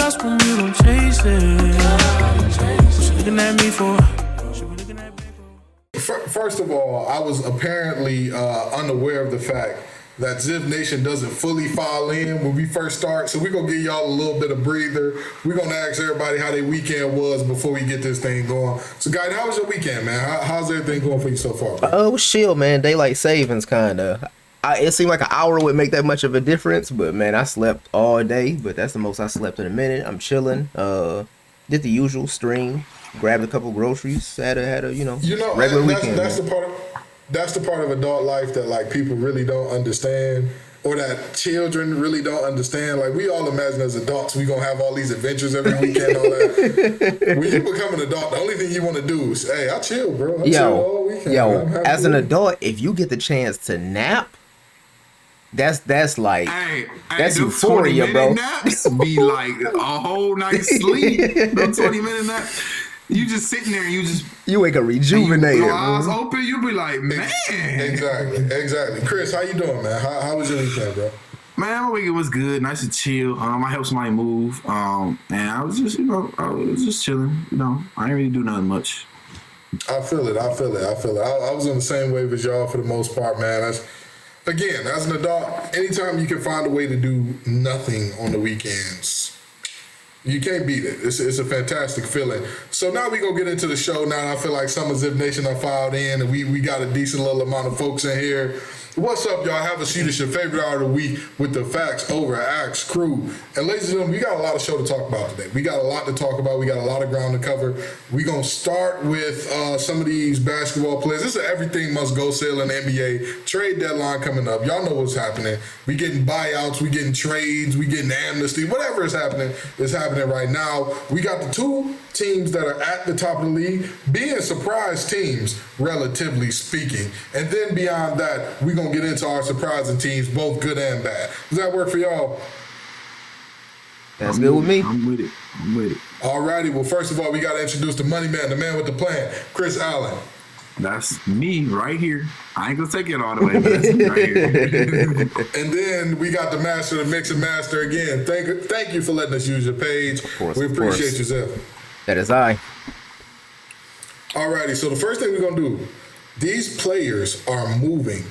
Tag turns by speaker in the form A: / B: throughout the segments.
A: lost when you don't chase it. What you looking at me for?
B: First of all, I was apparently unaware of the fact that Ziv Nation doesn't fully file in when we first start. So we're going to give y'all a little bit of breather. We're going to ask everybody how their weekend was before we get this thing going. So, guys, how was your weekend, man? How's everything going for you so far, bro?
C: Oh, chill, man. Daylight savings, kind of. It seemed like an hour would make that much of a difference, but, man, I slept all day. But that's the most I slept in a minute. I'm chilling. Did the usual stream. Grabbed a couple groceries. Had a regular weekend.
B: That's the part of adult life that like people really don't understand, or that children really don't understand. Like we all imagine as adults, we gonna have all these adventures every weekend, all that. When you become an adult, the only thing you want to do is, hey, I chill, bro. I chill all weekend.
C: As an adult, if you get the chance to nap, that's like that's euphoria, bro.
D: Naps be like a whole night's sleep. No 20-minute nap. You just sitting there and you
C: wake up rejuvenated.
D: Your eyes open, you be like, man.
B: Exactly. Chris, how you doing, man? How was your weekend, bro?
D: Man, my weekend was good, nice and chill. I helped somebody move. And I was just, chilling. I didn't really do nothing much.
B: I feel it. I was on the same wave as y'all for the most part, man. Again, as an adult, anytime you can find a way to do nothing on the weekends, you can't beat it. It's a fantastic feeling. So now we gonna get into the show. Now I feel like some of Ziv Nation are filed in, and we got a decent little amount of folks in here. What's up, y'all? Have a seat. It's your favorite hour of the week with the Facts Over Axe crew. And ladies and gentlemen, we got a lot of show to talk about today. We got a lot to talk about. We got a lot of ground to cover. We're going to start with some of these basketball players. This is everything must go sale in the NBA. Trade deadline coming up. Y'all know what's happening. We getting buyouts. We getting trades. We getting amnesty. Whatever is happening right now. We got the two teams that are at the top of the league being surprise teams, relatively speaking. And then beyond that, we're going to get into our surprising teams, both good and bad. Does that work for y'all?
C: That's good with me.
D: I'm with it.
B: Alrighty. Well, first of all, we got to introduce the money man, the man with the plan, Chris Allen.
D: That's me right here. I ain't going to take it all the way, but that's me right here.
B: And then we got the master, the mix and master again. Thank you for letting us use your page.
C: Of course,
B: we appreciate you, Zeph.
C: That is I.
B: Alrighty, so the first thing we're going to do, these players are moving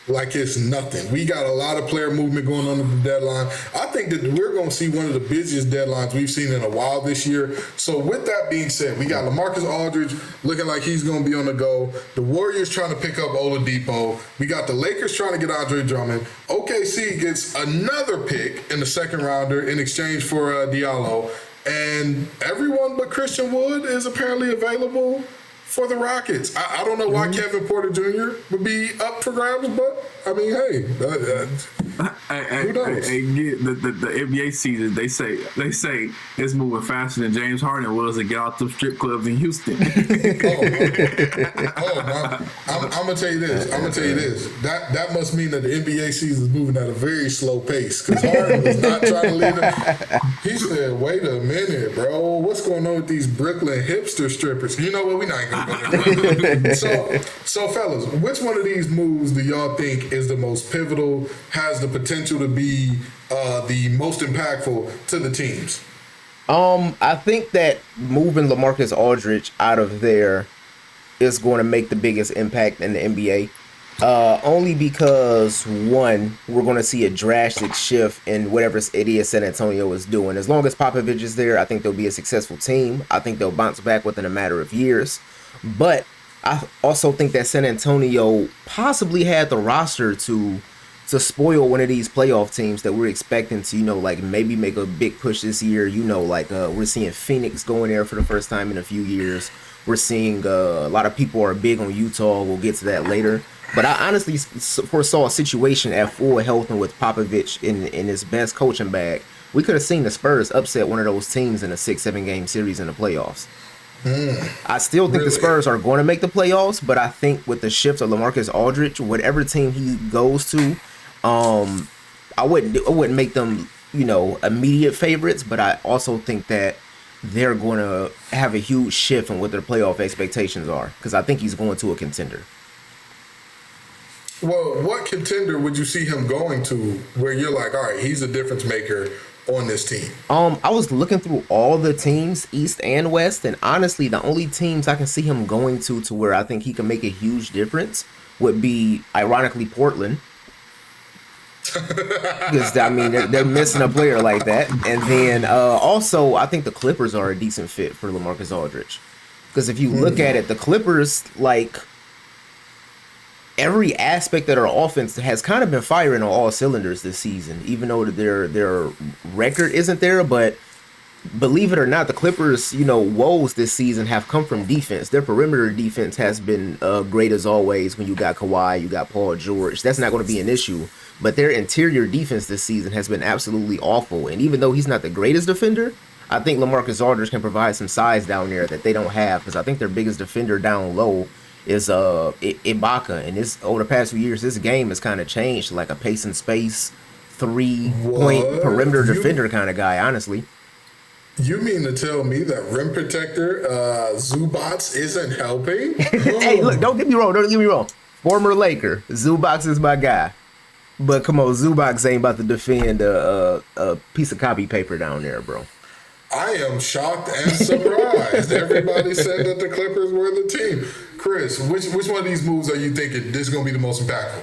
B: like it's nothing. We got a lot of player movement going on at the deadline. I think that we're going to see one of the busiest deadlines we've seen in a while this year. So with that being said, we got LaMarcus Aldridge looking like he's going to be on the go. The Warriors trying to pick up Oladipo. We got the Lakers trying to get Andre Drummond. OKC gets another pick in the second rounder in exchange for Diallo. And everyone but Christian Wood is apparently available for the Rockets. I don't know why Kevin Porter Jr. would be up for grabs, but I mean, hey, who knows?
D: The NBA season, they say it's moving faster than James Harden was to get out the strip clubs in Houston.
B: I'm gonna tell you this. That must mean that the NBA season is moving at a very slow pace because Harden was not trying to lead them. He said, "Wait a minute, bro. What's going on with these Brooklyn hipster strippers?" You know what? We're not gonna go there. So fellas, which one of these moves do y'all think is the most pivotal, has the potential to be the most impactful to the teams?
C: I think that moving LaMarcus Aldridge out of there is going to make the biggest impact in the NBA. Only because, one, we're going to see a drastic shift in whatever it is San Antonio is doing. As long as Popovich is there, I think they'll be a successful team. I think they'll bounce back within a matter of years. But I also think that San Antonio possibly had the roster to spoil one of these playoff teams that we're expecting to, maybe make a big push this year. We're seeing Phoenix going there for the first time in a few years. We're seeing a lot of people are big on Utah. We'll get to that later. But I honestly foresaw a situation at full health and with Popovich in his best coaching bag. We could have seen the Spurs upset one of those teams in a 6-7 game series in the playoffs. I still think the Spurs are going to make the playoffs, but I think with the shift of LaMarcus Aldridge, whatever team he goes to, I wouldn't make them, immediate favorites, but I also think that they're going to have a huge shift in what their playoff expectations are, because I think he's going to a contender.
B: Well, what contender would you see him going to where you're like, all right, he's a difference maker on this team?
C: I was looking through all the teams, East and West, and honestly, the only teams I can see him going to where I think he can make a huge difference would be, ironically, Portland. Because I mean, they're missing a player like that, and then also I think the Clippers are a decent fit for LaMarcus Aldridge. Because if you look at it, the Clippers, like, every aspect of their offense has kind of been firing on all cylinders this season, even though their record isn't there. But believe it or not, the Clippers, woes this season have come from defense. Their perimeter defense has been great as always. When you got Kawhi, you got Paul George, that's not going to be an issue. But their interior defense this season has been absolutely awful. And even though he's not the greatest defender, I think LaMarcus Aldridge can provide some size down there that they don't have. Because I think their biggest defender down low is Ibaka. And over the past few years, this game has kind of changed to like a pace and space 3-point perimeter defender kind of guy, honestly.
B: You mean to tell me that rim protector Zubats isn't helping?
C: Hey, look, don't get me wrong. Former Laker, Zubac is my guy. But come on, Zubac ain't about to defend a piece of copy paper down there, bro.
B: I am shocked and surprised. Everybody said that the Clippers were the team. Chris, which one of these moves are you thinking this is going to be the most impactful?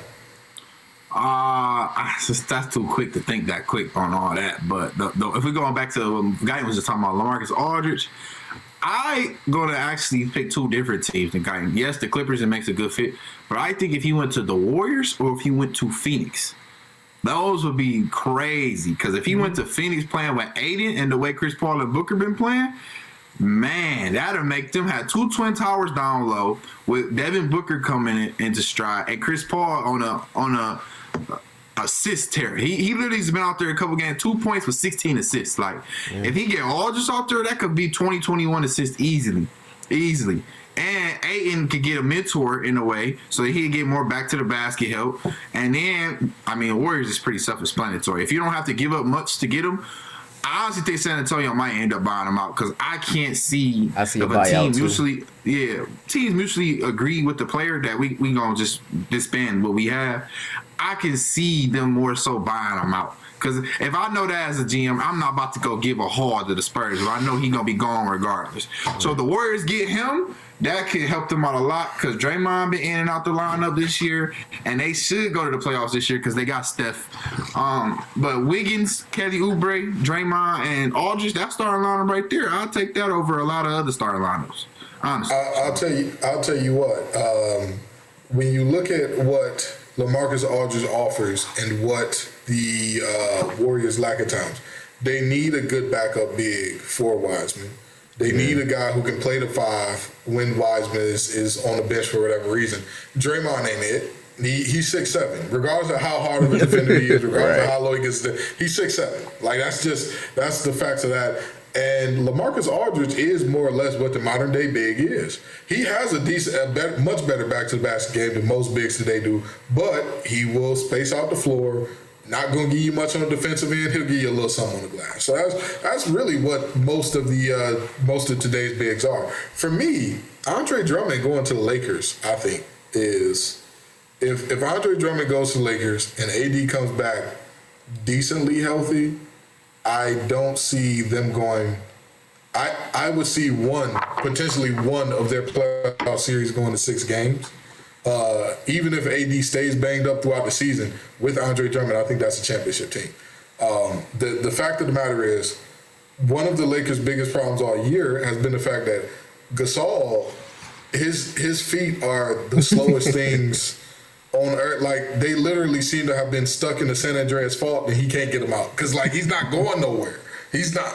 D: That's too quick to think that quick on all that. But if we're going back to what Guy was just talking about, LaMarcus Aldridge, I going to actually pick two different teams than Guy. Yes, the Clippers, it makes a good fit. But I think if he went to the Warriors or if he went to Phoenix, those would be crazy. Because if he went to Phoenix playing with Aiden and the way Chris Paul and Booker been playing, man, that'll make them have two twin towers down low with Devin Booker coming into stride and Chris Paul on a assist tear. He literally has been out there a couple games, 2 points with 16 assists. Like, if he get all just out there, that could be 20, 21 assists easily. And Ayton could get a mentor in a way, so he'd get more back to the basket help. And then, I mean, Warriors is pretty self-explanatory. If you don't have to give up much to get them, I honestly think San Antonio might end up buying them out because I can't see if a team teams mutually agree with the player that we gonna just disband what we have. I can see them more so buying them out. Because if I know that as a GM, I'm not about to go give a haul to the Spurs. But I know he's going to be gone regardless. So if the Warriors get him, that could help them out a lot because Draymond been in and out the lineup this year. And they should go to the playoffs this year because they got Steph. But Wiggins, Kelly Oubre, Draymond, and Aldridge, that starting lineup right there, I'll take that over a lot of other starting lineups, honestly.
B: I'll tell you what. When you look at what LaMarcus Aldridge offers and what the Warriors lack at times, they need a good backup big for Wiseman. They need a guy who can play the five when Wiseman is on the bench for whatever reason. Draymond ain't it. He's 6'7". Regardless of how hard of a defender he is, regardless of how low he gets, he's 6'7". Like that's the facts of that. And LaMarcus Aldridge is more or less what the modern day big is. He has much better back to the basket game than most bigs today do, but he will space out the floor. Not going to give you much on the defensive end. He'll give you a little something on the glass. So that's really what most of today's bigs are. For me, Andre Drummond going to the Lakers, I think, is if Andre Drummond goes to the Lakers and AD comes back decently healthy, I don't see them going. I would see potentially one of their playoff series going to 6 games. Even if AD stays banged up throughout the season with Andre Drummond, I think that's a championship team. The fact of the matter is, one of the Lakers' biggest problems all year has been the fact that Gasol, his feet are the slowest things on earth. Like, they literally seem to have been stuck in the San Andreas fault and he can't get them out. Because, like, he's not going nowhere. He's not.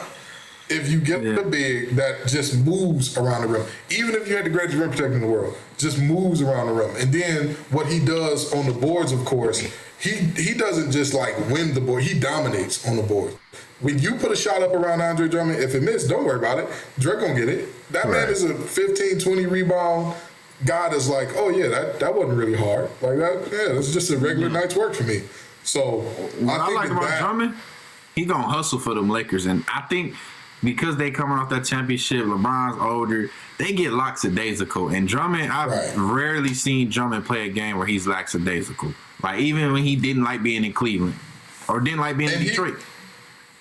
B: If you get a big that just moves around the rim, even if you had the greatest rim protector in the world, just moves around the rim. And then what he does on the boards, of course, he doesn't just like win the board, he dominates on the board. When you put a shot up around Andre Drummond, if it missed, don't worry about it. Dre gonna get it. That man is a 15, 20 rebound guy that's like, oh yeah, that wasn't really hard. Like that, yeah, that's just a regular night's work for me. So
D: what I like about Drummond, he gonna hustle for them Lakers, and I think because they coming off that championship, LeBron's older, they get lackadaisical. And Drummond, I've rarely seen Drummond play a game where he's lackadaisical. Like, even when he didn't like being in Cleveland or didn't like being in Detroit.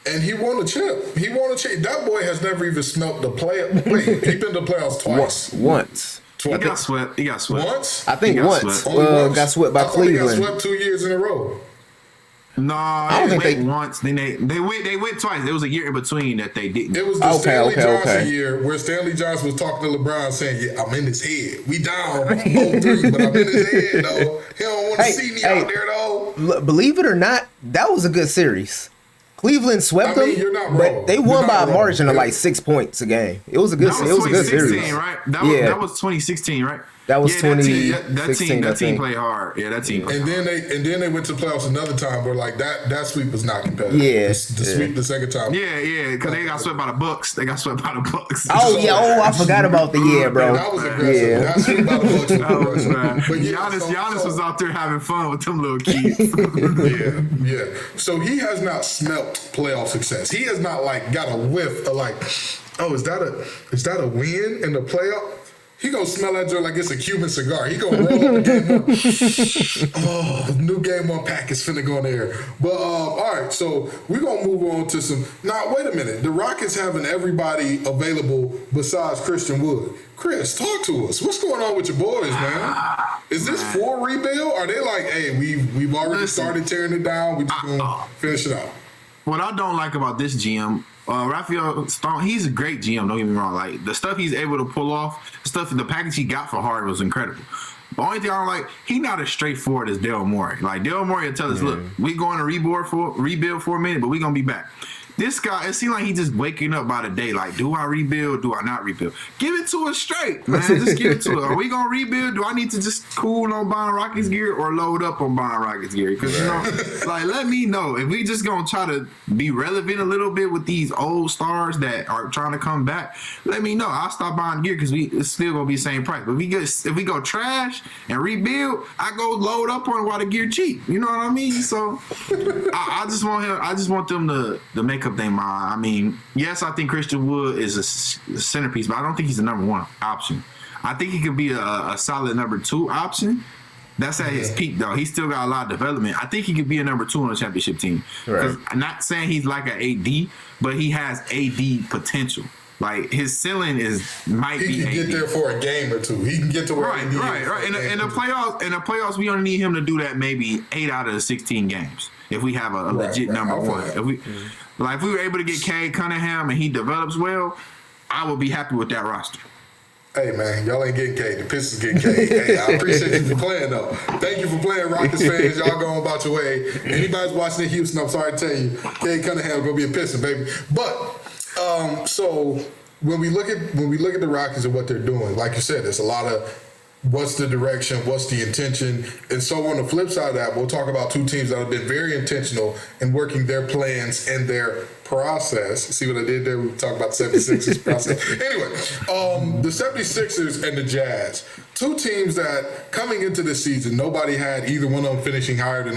B: And he won a chip. That boy has never even smelt the play. Wait, he been to the playoffs twice.
C: Once.
D: He got swept.
B: Once?
C: I think once. Got swept by Cleveland.
B: He got swept 2 years in a row.
D: No,
C: I don't think
D: they once. Then they went twice. There was a year in between that they didn't.
B: It was the Stanley Johnson year where Stanley Johnson was talking to LeBron saying, "Yeah, I'm in his head. We down 0-3, but I'm in his head though. He don't want to see me out there though."
C: Believe it or not, that was a good series. Cleveland swept them, but they won by a margin of like 6 points a game. It was a good. It was a good series,
D: right? That was 2016, right?
C: That was 2016.
D: That team played hard. Yeah, that team.
B: And then they went to the playoffs another time where like that sweep was not competitive.
C: Yeah,
B: sweep the second time.
D: Yeah, because they got swept by the Bucks. They got swept by the Bucks.
C: I forgot about the year, bro.
B: That was aggressive.
C: Yeah.
B: That sweep by the Bucks was aggressive.
D: But Giannis was out there having fun with them little kids.
B: yeah. So he has not smelt playoff success. He has not like got a whiff of like, oh, is that a win in the playoff? He gonna smell that joint like it's a Cuban cigar. He gonna roll up the game one. Oh, new game one pack is finna go in there. But all right, so we're gonna move on to some. Now, wait a minute. The Rockets having everybody available besides Christian Wood. Chris, talk to us. What's going on with your boys, man? Is this full rebuild? Are they like, hey, we've already started tearing it down. We just gonna finish it out?
D: What I don't like about this GM, Raphael Stone, he's a great GM, don't get me wrong. Like, the stuff he's able to pull off, the package he got for Harden was incredible. The only thing I don't like, he's not as straightforward as Daryl Morey. Like, Daryl Morey will tell us, look, we going to rebuild for a minute, but we going to be back. This guy, it seems like he's just waking up by the day. Like, do I rebuild? Do I not rebuild? Give it to us straight, man. Just give it to us. Are we going to rebuild? Do I need to just cool on buying Rockets gear or load up on buying Rockets gear? Because, like, let me know. If we just going to try to be relevant a little bit with these old stars that are trying to come back, let me know. I'll stop buying gear because it's still going to be the same price. But if we go trash and rebuild, I go load up on while the gear cheap. You know what I mean? So, I just want them to make up their mind. I mean, yes, I think Christian Wood is a centerpiece, but I don't think he's the number one option. I think he could be a solid number two option. That's at his peak, though. He's still got a lot of development. I think he could be a number two on a championship team. Right. I'm not saying he's like an AD, but he has AD potential. Like, his ceiling might be.
B: He can get there for a game or two. He can get to where
D: right. In the playoffs, we only need him to do that maybe 8 out of the 16 games. If we have a legit number one. If we were able to get Cade Cunningham and he develops well, I would be happy with that roster.
B: Hey, man, y'all ain't getting Cade. The Pistons getting Cade. Hey, I appreciate you for playing, though. Thank you for playing, Rockets fans. Y'all going about your way. Anybody's watching in Houston, I'm sorry to tell you, Cade Cunningham going to be a Piston, baby. But, so when we look at the Rockets and what they're doing, like you said, there's a lot of what's the direction, what's the intention. And so on the flip side of that, we'll talk about two teams that have been very intentional in working their plans and their process. See what I did there? We talked about the 76ers process. Anyway, the 76ers and the Jazz, two teams that coming into this season, nobody had either one of them finishing higher than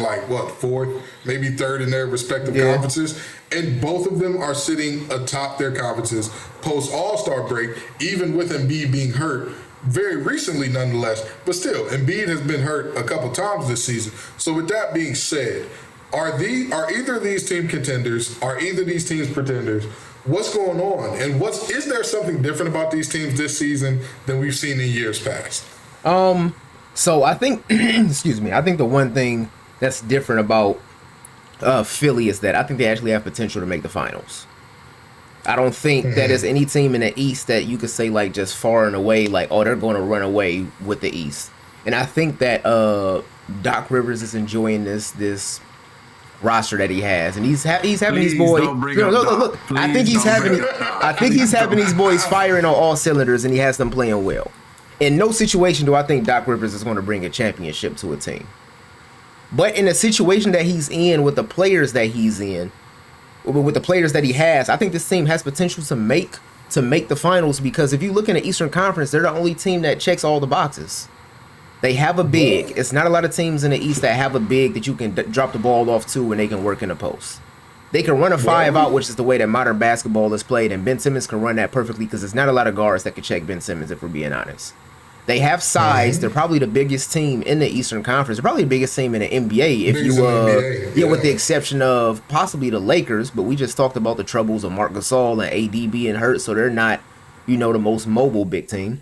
B: fourth, maybe third in their respective conferences. And both of them are sitting atop their conferences post All-Star break, even with Embiid being hurt very recently nonetheless. But still, Embiid has been hurt a couple times this season. So with that being said, are either of these teams contenders? Are either of these teams pretenders? What's going on? And is there something different about these teams this season than we've seen in years past?
C: So I think, I think the one thing that's different about Philly is that I think they actually have potential to make the finals. I don't think that there's any team in the East that you could say like just far and away like, oh, they're going to run away with the East. And I think that Doc Rivers is enjoying this roster that he has, and he's having these boys. Look. I think he's having these boys firing on all cylinders, and he has them playing well. In no situation do I think Doc Rivers is going to bring a championship to a team. But in a situation that he's in with the players that he's in, with the players that he has, I think this team has potential to make the finals, because if you look in the Eastern Conference, they're the only team that checks all the boxes. They have a big. It's not a lot of teams in the East that have a big that you can drop the ball off to and they can work in the post. They can run a 5 out, which is the way that modern basketball is played, and Ben Simmons can run that perfectly because there's not a lot of guards that can check Ben Simmons, if we're being honest. They have size. They're probably the biggest team in the Eastern Conference. They're probably the biggest team in the NBA. If
B: Biggest
C: you,
B: in the NBA,
C: yeah, with the exception of possibly the Lakers. But we just talked about the troubles of Marc Gasol and AD being hurt, so they're not, the most mobile big team.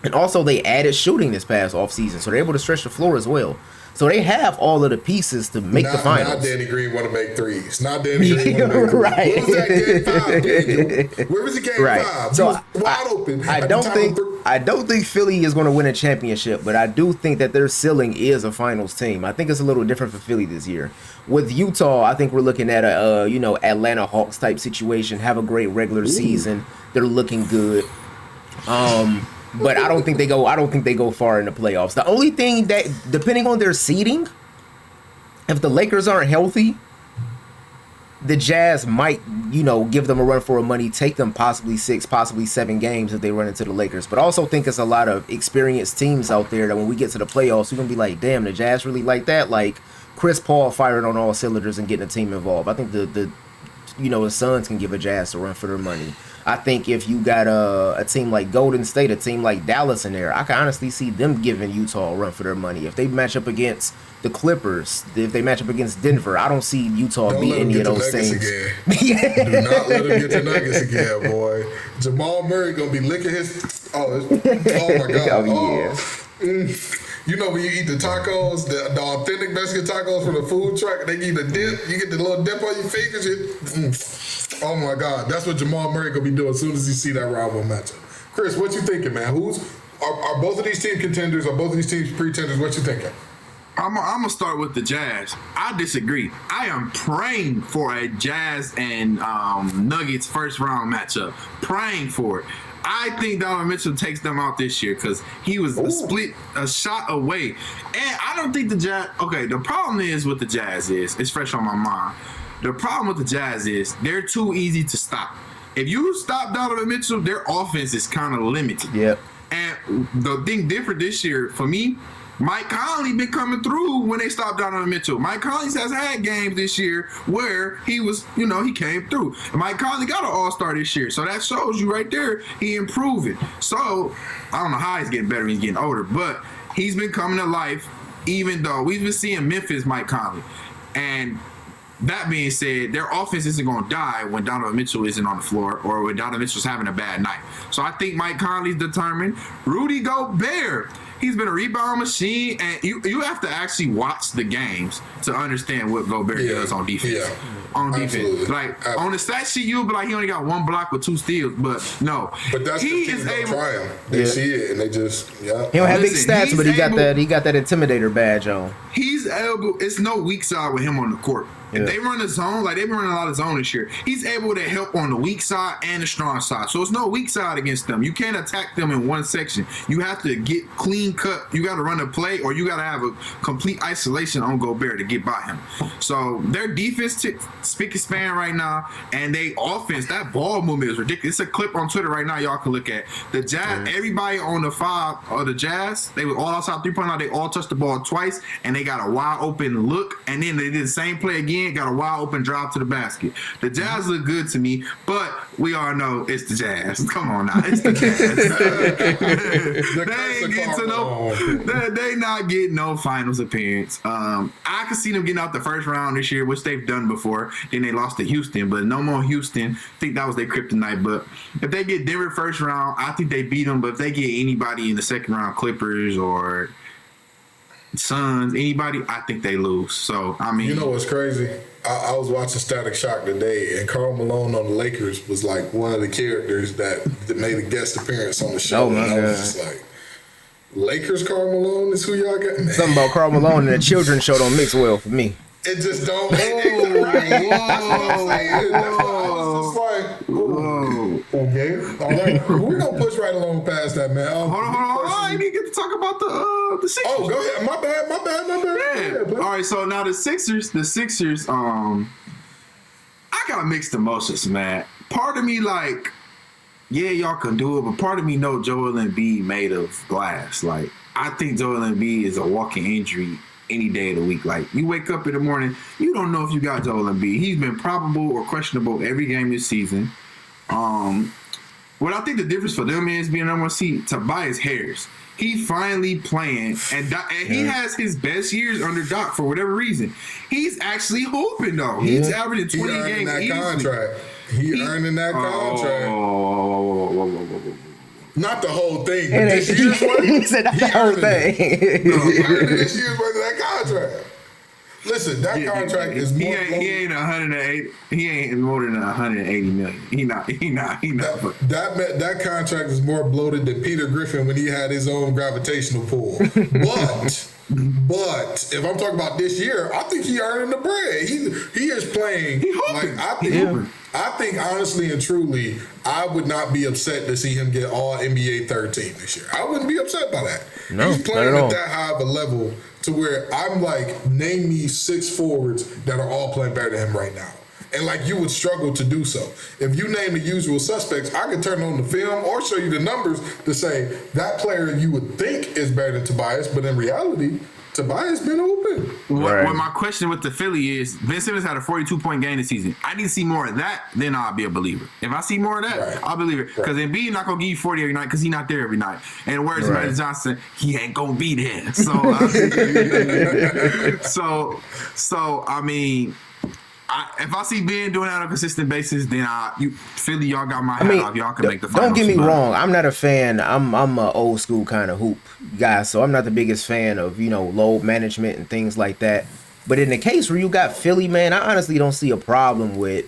C: And also, they added shooting this past offseason, so they're able to stretch the floor as well. So they have all of the pieces to make the finals.
B: Not Danny Green want to make threes. Not Danny Green want to make threes.
C: Right.
B: Where was that game 5, Daniel? Where was the game 5?
C: So
B: wide open.
C: I don't think Philly is going to win a championship, but I do think that their ceiling is a finals team. I think it's a little different for Philly this year. With Utah, I think we're looking at a Atlanta Hawks type situation. Have a great regular season. They're looking good. But I don't think they go far in the playoffs. The only thing that, depending on their seeding, if the Lakers aren't healthy, the Jazz might, give them a run for money, take them possibly 6, possibly 7 games if they run into the Lakers. But I also think it's a lot of experienced teams out there that when we get to the playoffs, we're going to be like, damn, the Jazz really like that? Like Chris Paul firing on all cylinders and getting a team involved. I think the Suns can give a Jazz a run for their money. I think if you got a team like Golden State, a team like Dallas in there, I can honestly see them giving Utah a run for their money. If they match up against the Clippers, if they match up against Denver, I don't see Utah beat any of those teams.
B: Do not let them get the Nuggets again, boy. Jamal Murray gonna be licking his. Oh my God. When you eat the tacos, the authentic Mexican tacos from the food truck, they give you the dip. You get the little dip on your fingers. Oh my God, that's what Jamal Murray gonna be doing as soon as he see that round one matchup. Chris, what you thinking, man? Are both of these teams contenders? Are both of these teams pretenders? What you thinking?
D: I'm gonna start with the Jazz. I disagree. I am praying for a Jazz and Nuggets first round matchup. Praying for it. I think Donovan Mitchell takes them out this year because he was a shot away. And I don't think the Jazz. Okay, the problem is with the Jazz is it's fresh on my mind. The problem with the Jazz is they're too easy to stop. If you stop Donovan Mitchell, their offense is kind of limited.
C: Yep.
D: And the thing different this year for me, Mike Conley been coming through when they stopped Donovan Mitchell. Mike Conley has had games this year where he was, he came through. And Mike Conley got an all-star this year. So that shows you right there he improving. So I don't know how he's getting better when he's getting older, but he's been coming to life even though we've been seeing Memphis Mike Conley. And that being said, their offense isn't going to die when Donovan Mitchell isn't on the floor or when Donovan Mitchell's having a bad night. So I think Mike Conley's determined. Rudy Gobert, he's been a rebound machine, and you have to actually watch the games to understand what Gobert does on defense.
B: Yeah.
D: On defense. Like, on the stat sheet, you'll be like, he only got 1 block with 2 steals, but no.
B: But that's
D: he
B: the
D: is
B: team
D: able.
B: try him. They see it, and they just,
C: He don't have big stats, but he got that intimidator badge on.
D: He's able. It's no weak side with him on the court. If they run a zone, like they've been running a lot of zone this year, he's able to help on the weak side and the strong side. So it's no weak side against them. You can't attack them in one section. You have to get clean cut. You got to run a play, or you got to have a complete isolation on Gobert to get by him. So their defense spick and span right now, and they offense, that ball movement is ridiculous. It's a clip on Twitter right now y'all can look at. The Jazz, everybody on the 5 of the Jazz, they were all outside 3-point line. They all touched the ball twice, and they got a wide open look, and then they did the same play again. Got a wide open drive to the basket. The Jazz look good to me, but we all know it's the Jazz. Come on now, it's the Jazz. They not getting no finals appearance. I could see them getting out the first round this year, which they've done before. Then they lost to Houston, but no more Houston. I think that was their kryptonite. But if they get Denver first round, I think they beat them. But if they get anybody in the second round, Clippers or Suns, anybody, I think they lose. So, I mean,
B: you know what's crazy? I was watching Static Shock today, and Karl Malone on the Lakers was like one of the characters that made a guest appearance on the show.
C: Oh my
B: and I
C: God.
B: was just like, Lakers Karl Malone is who y'all got? Man.
C: Something about Karl Malone and the children's show don't mix well for me.
B: It just don't. That's what I'm saying. That's why I was just like, okay, all right. We're gonna push right along past that, man.
D: Hold on. I didn't get to talk about the Sixers.
B: Oh, go ahead. My bad.
D: Yeah. All right, so now the Sixers, I got mixed emotions, man. Part of me like, yeah, y'all can do it, but part of me know Joel Embiid made of glass. Like, I think Joel Embiid is a walking injury any day of the week. Like, you wake up in the morning, you don't know if you got Joel Embiid. He's been probable or questionable every game this season. what I think the difference for them is being number one seed, Tobias Harris. He finally playing, and he has his best years under Doc for whatever reason. He's actually hooping though. He's averaging 20 games
B: that
D: easily.
B: Contract. He earning that contract. Not the whole thing. But this year's worth.
C: He said not the whole thing.
B: This year's worth of that contract. Listen, that contract is more.
D: He ain't 108. He ain't more than 180 million. He not.
B: That contract is more bloated than Peter Griffin when he had his own gravitational pull. But if I'm talking about this year, I think he earning the bread. He is playing. Like I think honestly and truly, I would not be upset to see him get all NBA third team this year. I wouldn't be upset by that.
C: No,
B: he's playing
C: not at
B: at that high of a level to where I'm like, name me 6 forwards that are all playing better than him right now. And like you would struggle to do so. If you name the usual suspects, I can turn on the film or show you the numbers to say that player you would think is better than Tobias, but in reality, Tobias been open.
D: What my question with the Philly is, Ben Simmons had a 42-point game this season. I need to see more of that, then I'll be a believer. If I see more of that, I'll believe it. Because Embiid not going to give you 40 every night because he's not there every night. And where's Magic Johnson? He ain't going to be there. So, I mean, if I see Ben doing that on a consistent basis, then Philly, y'all got my hat off. Y'all can make the finals.
C: Don't get me wrong. I'm not a fan. I'm a old school kind of hoop guy, so I'm not the biggest fan of load management and things like that. But in the case where you got Philly, man, I honestly don't see a problem with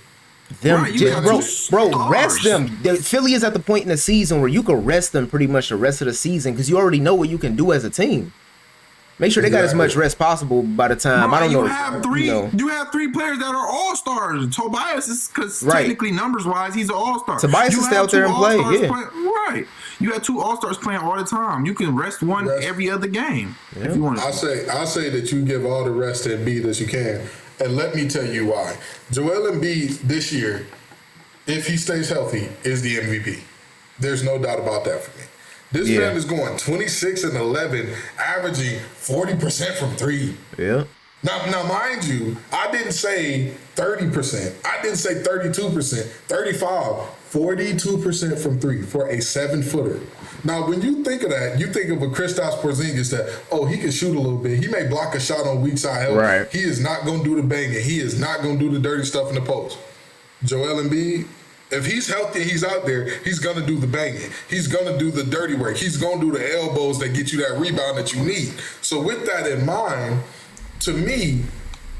C: them. Rest them. Philly is at the point in the season where you can rest them pretty much the rest of the season because you already know what you can do as a team. Make sure they got as much rest possible by the time. I don't know.
D: You have 3 players that are all stars. Tobias is because technically numbers wise, he's an all star.
C: Tobias can stay out there and play.
D: Right. You have 2 all stars playing all the time. You can rest one every other game if you want.
B: I'll say that you give all the rest to Embiid as you can, and let me tell you why. Joel Embiid this year, if he stays healthy, is the MVP. There's no doubt about that for me. This man is going 26 and 11, averaging 40% from 3.
C: Yeah.
B: Now, mind you, I didn't say 30%. I didn't say 32%, 35, 42% from 3 for a 7-footer. Now, when you think of that, you think of a Kristaps Porzingis that, he can shoot a little bit. He may block a shot on weak side help.
C: Right.
B: He is not going to do the banging. He is not going to do the dirty stuff in the post. Joel Embiid, if he's healthy and he's out there, he's going to do the banging. He's going to do the dirty work. He's going to do the elbows that get you that rebound that you need. So with that in mind, to me,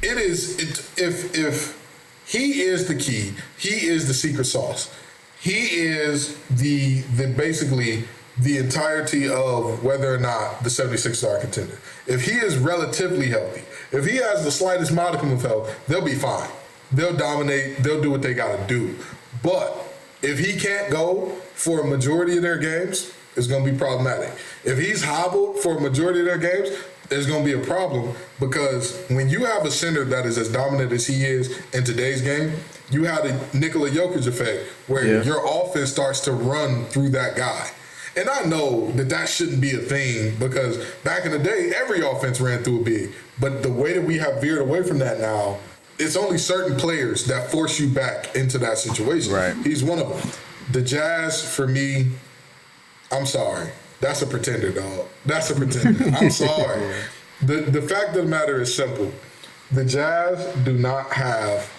B: if he is the key, he is the secret sauce. He is the basically the entirety of whether or not the 76ers are a contender. If he is relatively healthy, if he has the slightest modicum of health, they'll be fine. They'll dominate. They'll do what they got to do. But if he can't go for a majority of their games, it's going to be problematic. If he's hobbled for a majority of their games, there's going to be a problem because when you have a center that is as dominant as he is in today's game, you have the Nikola Jokic effect where your offense starts to run through that guy. And I know that shouldn't be a thing because back in the day, every offense ran through a big. But the way that we have veered away from that now, it's only certain players that force you back into that situation.
C: Right.
B: He's one of them. The Jazz, for me, I'm sorry. That's a pretender, dog. That's a pretender. I'm sorry. The fact of the matter is simple. The Jazz do not have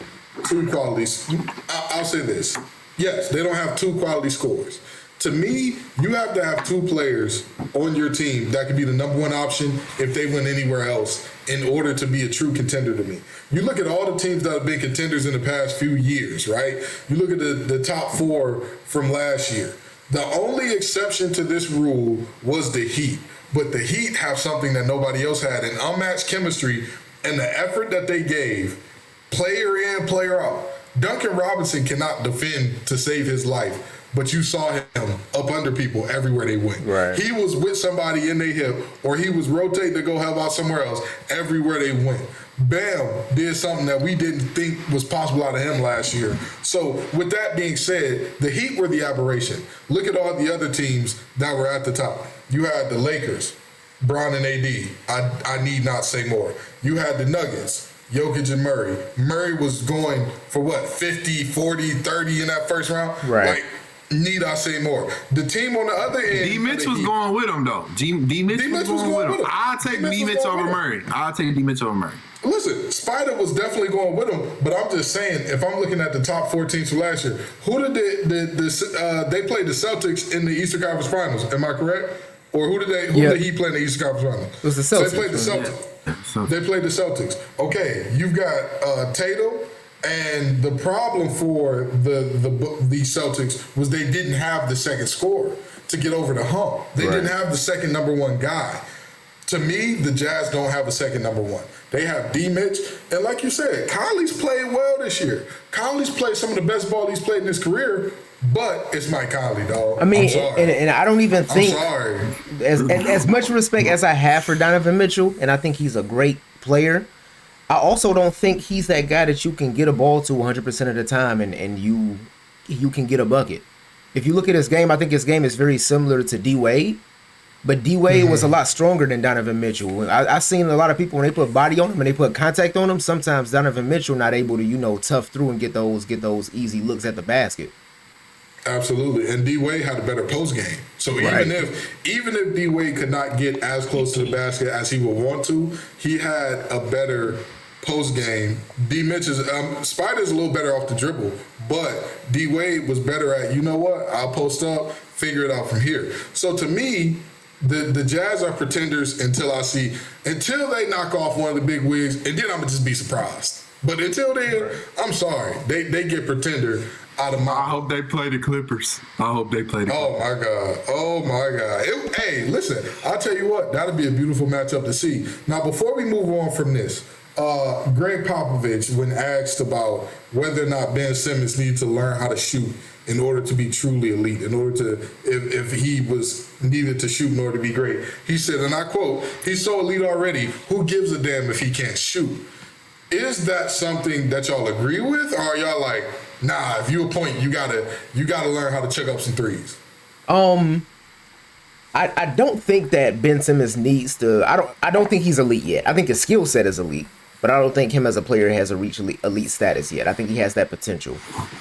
B: 2 qualities. I'll say this. Yes, they don't have 2 quality scorers. To me, you have to have 2 players on your team that could be the number 1 option if they went anywhere else in order to be a true contender to me. You look at all the teams that have been contenders in the past few years, right? You look at the top 4 from last year. The only exception to this rule was the Heat. But the Heat have something that nobody else had, an unmatched chemistry and the effort that they gave, player in, player out. Duncan Robinson cannot defend to save his life, but you saw him up under people everywhere they went.
C: Right.
B: He was with somebody in their hip, or he was rotating to go help out somewhere else everywhere they went. Bam did something that we didn't think was possible out of him last year. So with that being said, the Heat were the aberration. Look at all the other teams that were at the top. You had the Lakers, Bron and AD. I need not say more. You had the Nuggets, Jokic and Murray. Murray was going for 50, 40, 30 in that first round?
C: Right.
B: Like, Need I say more? The team on the other end.
D: D. Mitch was going with him though. D. Mitch was going with him. I'll take D. Mitch over Murray. I'll take D. Mitch over Murray.
B: Listen, Spider was definitely going with him, but I'm just saying, if I'm looking at the top 4 teams from last year, who did they played the Celtics in the Eastern Conference Finals? Am I correct? Or who did he play in the Eastern Conference Finals?
C: It was the Celtics.
B: So they played the Celtics.
D: Yeah.
B: They played the Celtics. Okay, you've got Tatum, and the problem for the Celtics was they didn't have the second scorer to get over the hump. They didn't have the second number one guy. To me, the Jazz don't have a second number one. They have D. Mitch, and like you said, Conley's played well this year. Conley's played some of the best ball he's played in his career, but it's Mike Conley, dog.
C: I mean,
B: I'm sorry.
C: and I don't even think,
B: I'm sorry.
C: as much respect as I have for Donovan Mitchell, and I think he's a great player, I also don't think he's that guy that you can get a ball to 100% of the time and you can get a bucket. If you look at his game, I think his game is very similar to D. Wade. But D. Wade was a lot stronger than Donovan Mitchell. I've seen a lot of people when they put body on him and they put contact on him. Sometimes Donovan Mitchell not able to tough through and get those easy looks at the basket.
B: Absolutely, and D. Wade had a better post game. So even if D. Wade could not get as close to the basket as he would want to, he had a better post game. D. Mitch is Spider's a little better off the dribble, but D. Wade was better at I'll post up, figure it out from here. So to me, the Jazz are pretenders until they knock off one of the big wigs, and then I'm gonna just be surprised. But until then, I'm sorry, they get pretender out of my.
D: I hope they play the Clippers. Oh my God. Hey, listen,
B: I'll tell you what, that'll be a beautiful matchup to see. Now, before we move on from this, Greg Popovich, when asked about whether or not Ben Simmons needed to learn how to shoot in order to be truly elite, in order to, if he was needed to shoot in order to be great, he said, and I quote, "He's so elite already, who gives a damn if he can't shoot?" Is that something that y'all agree with, or are y'all like, nah, if you a point, you gotta learn how to check up some threes?
C: I don't think that Ben Simmons needs to. I don't think he's elite yet. I think his skill set is elite, but I don't think him as a player has reached elite status yet. I think he has that potential.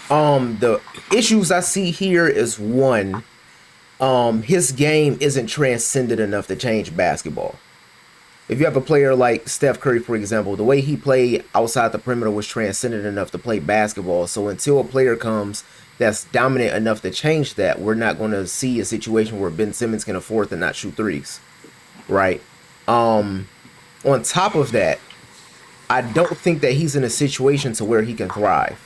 C: The issues I see here is one, his game isn't transcendent enough to change basketball. If you have a player like Steph Curry, for example, the way he played outside the perimeter was transcendent enough to play basketball. So until a player comes that's dominant enough to change that, we're not going to see a situation where Ben Simmons can afford to not shoot threes, right? On top of that, I don't think that he's in a situation to where he can thrive.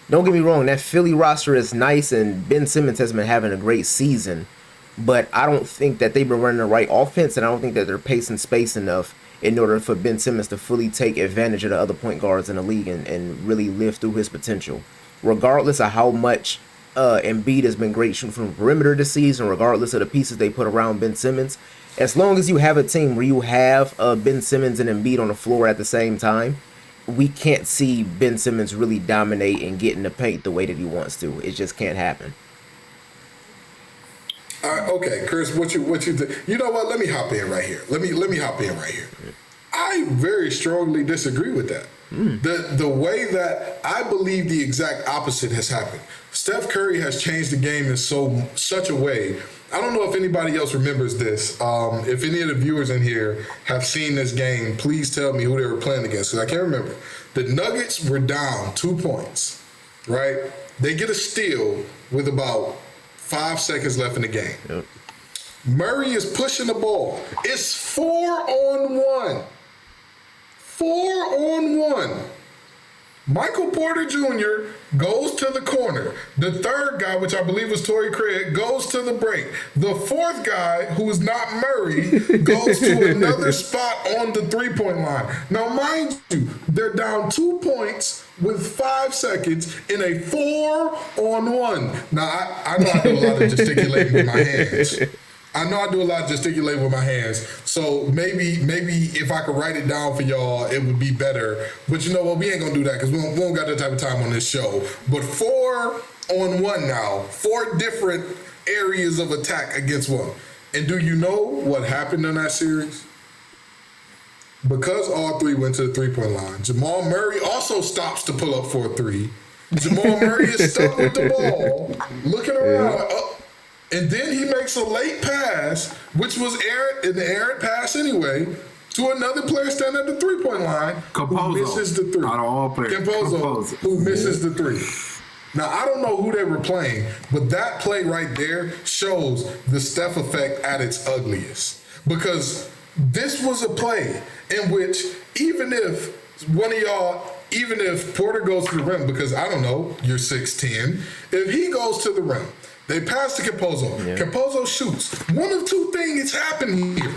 C: Don't get me wrong, that Philly roster is nice and Ben Simmons has been having a great season, but I don't think that they've been running the right offense, and I don't think that they're pacing space enough in order for Ben Simmons to fully take advantage of the other point guards in the league and really live through his potential. Regardless of how much Embiid has been great shooting from the perimeter this season, regardless of the pieces they put around Ben Simmons, as long as you have a team where you have Ben Simmons and Embiid on the floor at the same time, we can't see Ben Simmons really dominate and get in the paint the way that he wants to. It just can't happen.
B: Okay, Chris, what you think? You know what? Let me hop in right here. Let me hop in right here. I very strongly disagree with that. The way that I believe the exact opposite has happened. Steph Curry has changed the game in such a way. I don't know if anybody else remembers this. If any of the viewers in here have seen this game, please tell me who they were playing against, because I can't remember. The Nuggets were down 2 points, right? They get a steal with about 5 seconds left in the game. Yep. Murray is pushing the ball. It's 4-on-1. 4-on-1. Michael Porter Jr. goes to the corner. The third guy, which I believe was Torrey Craig, goes to the break. The fourth guy, who is not Murray, goes to another spot on the three-point line. Now, mind you, they're down 2 points with 5 seconds in a 4-on-1. Now, I know I do a lot of gesticulating with my hands. So maybe if I could write it down for y'all, it would be better. But you know what? We ain't gonna do that because we don't got that type of time on this show. But 4-on-1 now, 4 different areas of attack against one. And do you know what happened in that series? Because all 3 went to the three-point line, Jamal Murray also stops to pull up for a 3. Jamal Murray is stuck with the ball, looking around. And then he makes a late pass, which was an errant pass anyway, to another player standing at the three-point line who misses the three.
D: Out of all players.
B: Campozo, who misses the three. Now, I don't know who they were playing, but that play right there shows the Steph effect at its ugliest. Because this was a play in which even if even if Porter goes to the rim, because I don't know, you're 6'10", if he goes to the rim, they pass to Campozo. Yeah. Campozo shoots. One of two things happening here.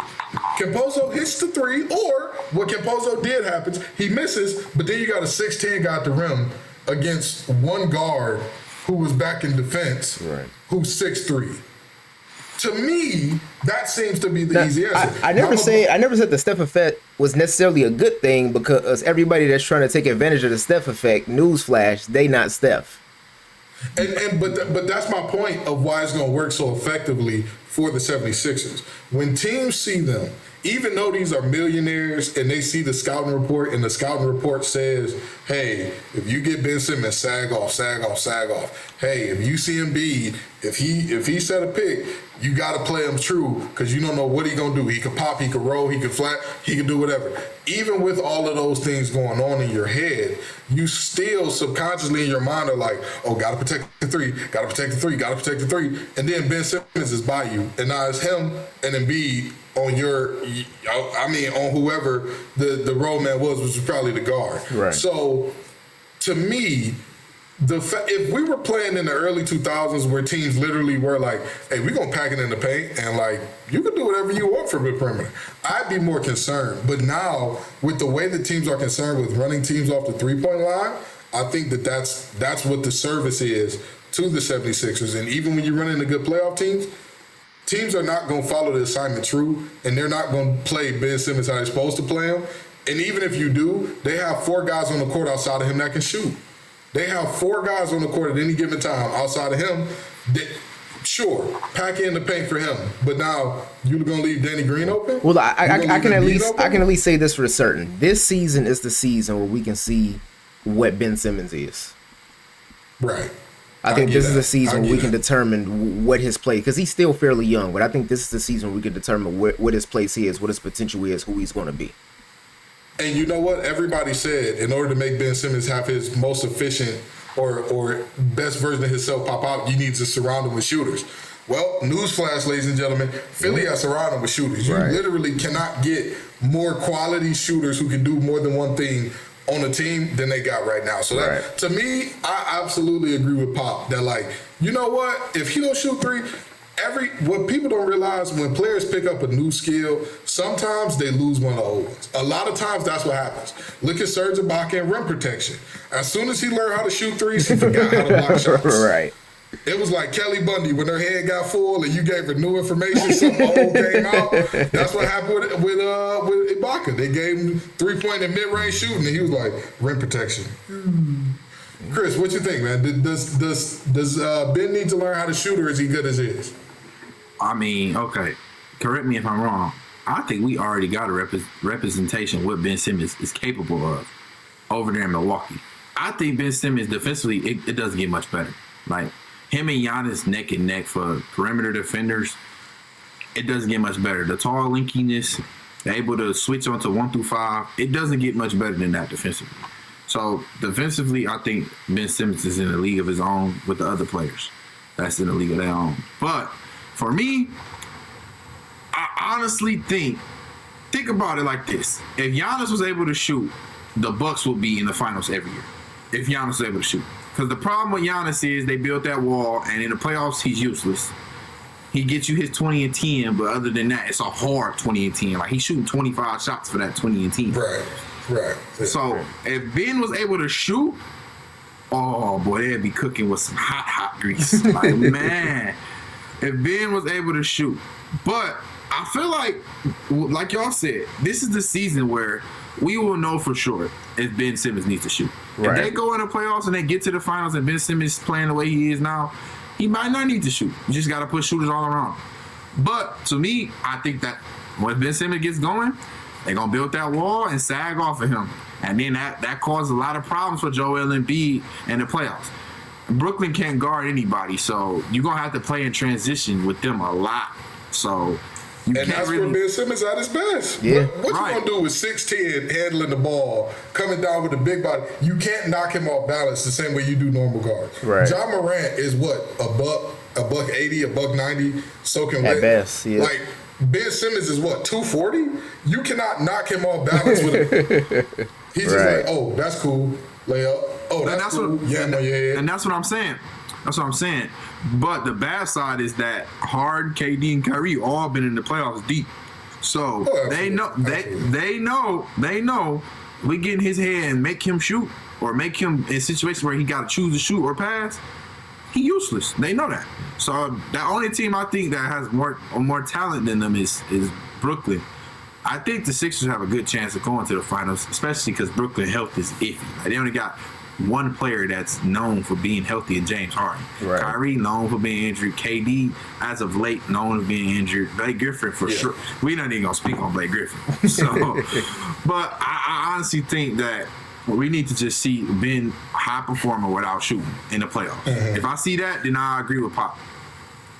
B: Campozo hits the three, or what Campozo did happens, he misses, but then you got a 6'10" guy at the rim against one guard who was back in defense, who's 6'3". To me, that seems to be the easy answer.
C: I never said the Steph effect was necessarily a good thing, because everybody that's trying to take advantage of the Steph effect, newsflash, they not Steph.
B: But that's my point of why it's going to work so effectively for the 76ers. When teams see them, even though these are millionaires and they see the scouting report and the scouting report says, hey, if you get Ben Simmons, sag off. Hey, if you see Embiid, if he set a pick, you got to play him true, because you don't know what he going to do. He could pop, he could roll, he could flat, he could do whatever. Even with all of those things going on in your head, you still subconsciously in your mind are like, oh, got to protect the three. And then Ben Simmons is by you. And now it's him and Embiid on whoever the role man was, which was probably the guard.
C: Right.
B: So to me, if we were playing in the early 2000s where teams literally were like, hey, we're going to pack it in the paint and like, you can do whatever you want from the perimeter, I'd be more concerned. But now, with the way the teams are concerned with running teams off the three-point line, I think that's what the service is to the 76ers. And even when you're running the good playoff teams are not going to follow the assignment true, and they're not going to play Ben Simmons how they're supposed to play him. And even if you do, they have 4 guys on the court outside of him that can shoot. They have 4 guys on the court at any given time outside of him. Sure, pack in the paint for him, but now you're going to leave Danny Green open?
C: Well, I can at least say this for certain. This season is the season where we can see what Ben Simmons is.
B: Right.
C: I think this is the season where we can determine what his play, because he's still fairly young, but I think this is the season where we can determine what his place is, what his potential is, who he's going to be.
B: And you know what? Everybody said in order to make Ben Simmons have his most efficient or best version of himself pop out, you need to surround him with shooters. Well, newsflash, ladies and gentlemen, Philly has surrounded him with shooters. You literally cannot get more quality shooters who can do more than one thing on a team than they got right now. So that, to me, I absolutely agree with Pop that, like, you know what? If he don't shoot three, what people don't realize, when players pick up a new skill, sometimes they lose one of the old ones. A lot of times that's what happens. Look at Serge Ibaka in rim protection. As soon as he learned how to shoot threes, he forgot how to block shots.
C: Right.
B: It was like Kelly Bundy when her head got full and you gave her new information, something old came out. That's what happened with Ibaka. They gave him 3-point and mid-range shooting, and he was like, rim protection. Chris, what you think, man? Does Ben need to learn how to shoot, or is he good as is?
D: I mean, okay, correct me if I'm wrong. I think we already got a representation what Ben Simmons is capable of over there in Milwaukee. I think Ben Simmons defensively, it doesn't get much better. Like, him and Giannis neck and neck for perimeter defenders, it doesn't get much better. The tall linkiness, able to switch onto 1 through 5, it doesn't get much better than that defensively. So defensively, I think Ben Simmons is in a league of his own with the other players that's in the league of their own. But for me, I honestly think about it like this. If Giannis was able to shoot, the Bucks would be in the finals every year. If Giannis was able to shoot. Because the problem with Giannis is they built that wall, and in the playoffs, he's useless. He gets you his 20 and 10, but other than that, it's a hard 20 and 10. Like, he's shooting 25 shots for that 20 and 10.
B: Right.
D: So if Ben was able to shoot, oh boy, they'd be cooking with some hot grease. Like, man, if Ben was able to shoot. But I feel like y'all said, this is the season where we will know for sure if Ben Simmons needs to shoot. Right. If they go in the playoffs and they get to the finals and Ben Simmons playing the way he is now, he might not need to shoot. You just got to put shooters all around. But to me, I think that when Ben Simmons gets going, they're going to build that wall and sag off of him. And then that caused a lot of problems for Joel Embiid in the playoffs. Brooklyn can't guard anybody, so you're gonna have to play in transition with them a lot. So you
B: And
D: can't
B: that's
D: really.
B: where Ben Simmons at his best.
C: Yeah.
B: What
D: Right.
B: you gonna do with 6'10", handling the ball, coming down with a big body? You can't knock him off balance the same way you do normal guards.
C: Right.
B: John Morant is what, a buck 80, a buck 90, soaking
C: At
B: wet.
C: best, yeah.
B: Like Ben Simmons is what, 240? You cannot knock him off balance with it. He's just
C: Right.
B: like, oh, that's cool. Layup. Oh,
D: And
B: that's cool. Yeah, no, yeah.
D: And that's what I'm saying. That's what I'm saying. But the bad side is that Harden, KD, and Kyrie all been in the playoffs deep. So
B: Oh,
D: they know they know we get in his head and make him shoot or make him in situations where he got to choose to shoot or pass. He useless. They know that. So the only team I think that has more talent than them is Brooklyn. I think the Sixers have a good chance of going to the finals, especially because Brooklyn health is iffy. Like, they only got one player that's known for being healthy, and James Harden.
C: Right.
D: Kyrie known for being injured. KD, as of late, known for being injured. Blake Griffin for sure. We're not even gonna speak on Blake Griffin. So, but I honestly think that we need to just see Ben high performer without shooting in the playoffs.
B: Mm-hmm.
D: If I see that, then I agree with Pop.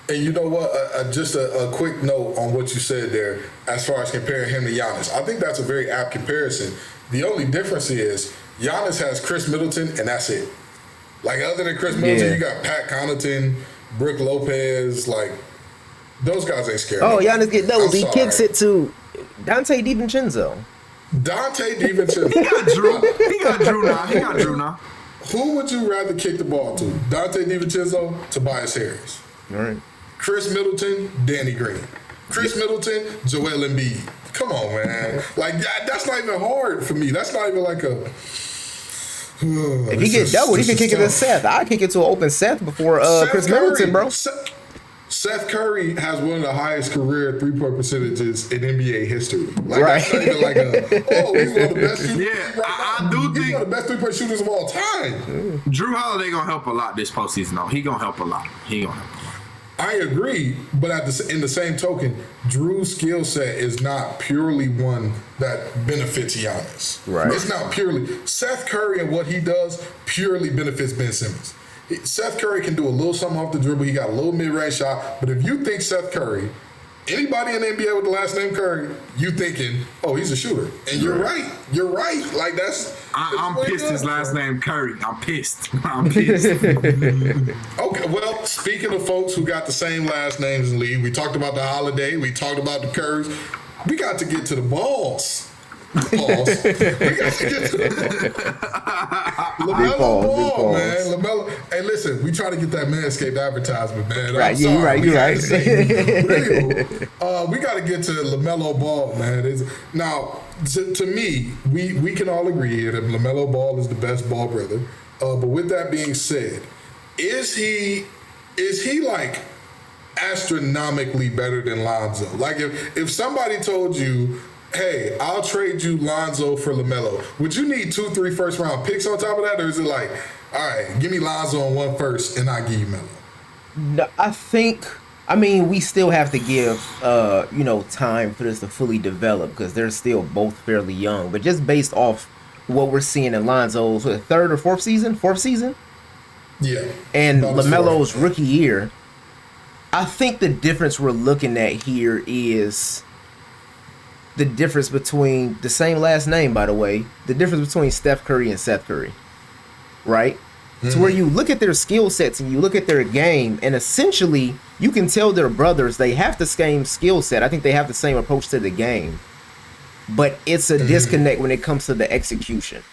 B: And you know what? Just a quick note on what you said there as far as comparing him to Giannis. I think that's a very apt comparison. The only difference is Giannis has Chris Middleton, and that's it. Like, other than Chris Middleton,
C: Yeah.
B: you got Pat Connaughton, Brook Lopez. Like, those guys ain't scared.
C: Oh,
B: of me.
C: Giannis get those.
B: I'm
C: He
B: sorry.
C: kicks it to Dante DiVincenzo.
B: Dante DiVincenzo.
D: He got Drew now.
B: Who would you rather kick the ball to? Dante DiVincenzo, Tobias Harris.
C: All right.
B: Chris Middleton, Danny Green. Chris Middleton, Joel Embiid. Come on, man. Like, that's not even hard for me. That's not even like a...
C: If he get double, he can kick it to Seth. I kick it to an open Seth before Chris Middleton, bro.
B: Seth Curry has one of the highest career three-point percentages in NBA history. Like,
C: Right.
B: that's not even like he's one of the best shooters.
D: Yeah,
B: right
D: I
B: now.
D: do
B: He's
D: think-
B: one of the best three-point shooters of all time.
D: Drew Holiday gonna help a lot this postseason. though. He gonna help a lot.
B: I agree, but in the same token, Drew's skill set is not purely one that benefits Giannis.
C: Right.
B: It's not purely. Seth Curry and what he does purely benefits Ben Simmons. Seth Curry can do a little something off the dribble. He got a little mid-range shot. But if you think Seth Curry, anybody in the NBA with the last name Curry, you thinking, oh, he's a shooter. And you're right. You're right. Like,
D: I'm
B: what he
D: pissed. His
B: does.
D: last name Curry. I'm pissed. I'm pissed.
B: Okay, well, speaking of folks who got the same last names in the league, we talked about the Holiday, we talked about the Currys. We got to get to the balls. Pause. We got to get to LaMelo Ball, man. LaMelo. Hey, listen, we try to get that Manscaped advertisement, man.
C: Right,
B: I'm
C: yeah,
B: sorry.
C: you're right.
B: We got to get to LaMelo Ball, man. Now, to me, we can all agree here that LaMelo Ball is the best ball brother. But with that being said, is he like astronomically better than Lonzo? Like, if somebody told you, hey, I'll trade you Lonzo for LaMelo, would you need 2-3 first round picks on top of that? Or is it like, all right, give me Lonzo on 1 first and I give you Melo?
C: No, I mean, we still have to give, time for this to fully develop because they're still both fairly young. But just based off what we're seeing in Lonzo's third or fourth season,
B: Yeah.
C: and
B: That was
C: LaMelo's
B: fourth.
C: rookie year, I think the difference we're looking at here is the difference between the same last name, by the way, the difference between Steph Curry and Seth Curry, right? So where you look at their skill sets and you look at their game, and essentially you can tell they're brothers. They have the same skill set. I think they have the same approach to the game, but it's a disconnect when it comes to the execution.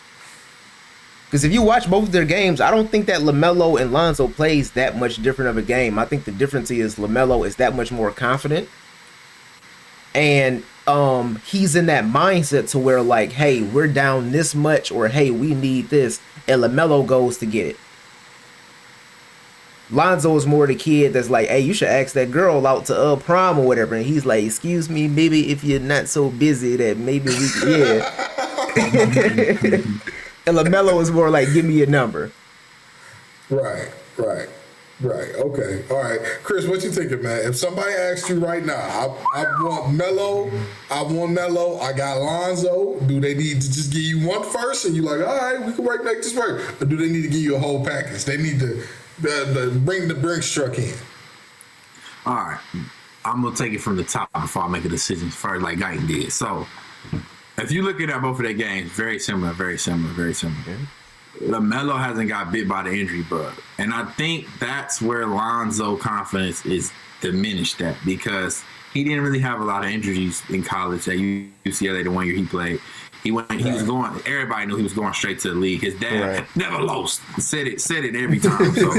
C: Because if you watch both of their games, I don't think that LaMelo and Lonzo plays that much different of a game. I think the difference is LaMelo is that much more confident, and he's in that mindset to where, like, hey, we're down this much, or hey, we need this, and LaMelo goes to get it. Lonzo is more the kid that's like, hey, you should ask that girl out to prom or whatever, and he's like, excuse me, maybe if you're not so busy that maybe we could, yeah. And LaMelo is more like, give me your number.
B: Right. Okay. All right. Chris, what you thinking, man? If somebody asked you right now, I want Melo, I got Lonzo, do they need to just give you 1 first and you like, all right, we can make this work? Or do they need to give you a whole package? They need to Bring the Brinks truck in.
D: All right, I'm gonna take it from the top before I make a decision first, like Guyton did. So, if you look at both of their games, very similar. LaMelo hasn't got bit by the injury bug, and I think that's where Lonzo confidence is diminished at, because he didn't really have a lot of injuries in college at UCLA. The 1 year he played, he was going. Everybody knew he was going straight to the league. His dad never lost. Said it every time. So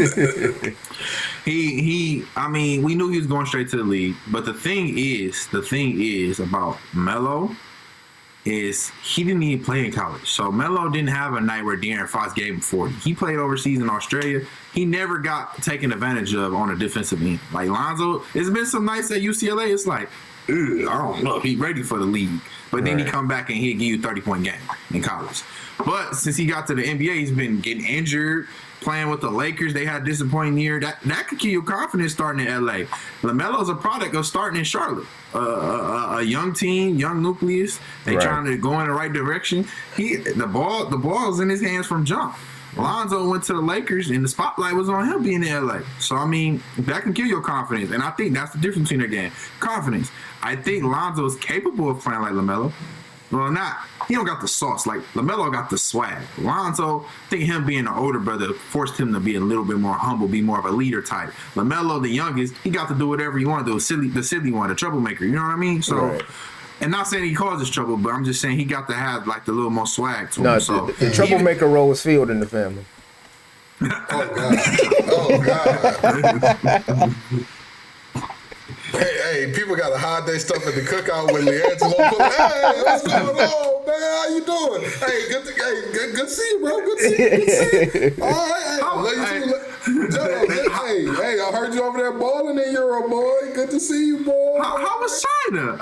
D: I mean, we knew he was going straight to the league. But the thing is about Melo is he didn't even play in college. So Melo didn't have a night where De'Aaron Fox gave him 40. He played overseas in Australia. He never got taken advantage of on a defensive end. Like Lonzo, it's been some nights at UCLA. It's like, I don't know if he's ready for the league. But then he come back and he'll give you a 30-point game in college. But since he got to the NBA, he's been getting injured, playing with the Lakers. They had a disappointing year. That could kill your confidence starting in LA. LaMelo's a product of starting in Charlotte. A young team, young nucleus. They trying to go in the right direction. The ball's in his hands from jump. Lonzo went to the Lakers and the spotlight was on him being in LA. So I mean, that can kill your confidence. And I think that's the difference between their game. Confidence. I think Lonzo is capable of playing like LaMelo. Well, he don't got the sauce. Like LaMelo got the swag. Lonzo, I think him being an older brother forced him to be a little bit more humble, be more of a leader type. LaMelo, the youngest, he got to do whatever he wanted to do. The silly one, the troublemaker. You know what I mean? So, and not saying he causes trouble, but I'm just saying he got to have like the little more swag to him. So
C: the troublemaker role was filled in the family.
B: Oh God. Hey, people gotta hide their stuff at the cookout when LiAngelo pull. Hey, what's going on, man? How you doing? Hey, good to see you, bro. Good to see you. All right, hey, I heard you over there balling in Euro, boy. Good to see you, boy.
D: How was China?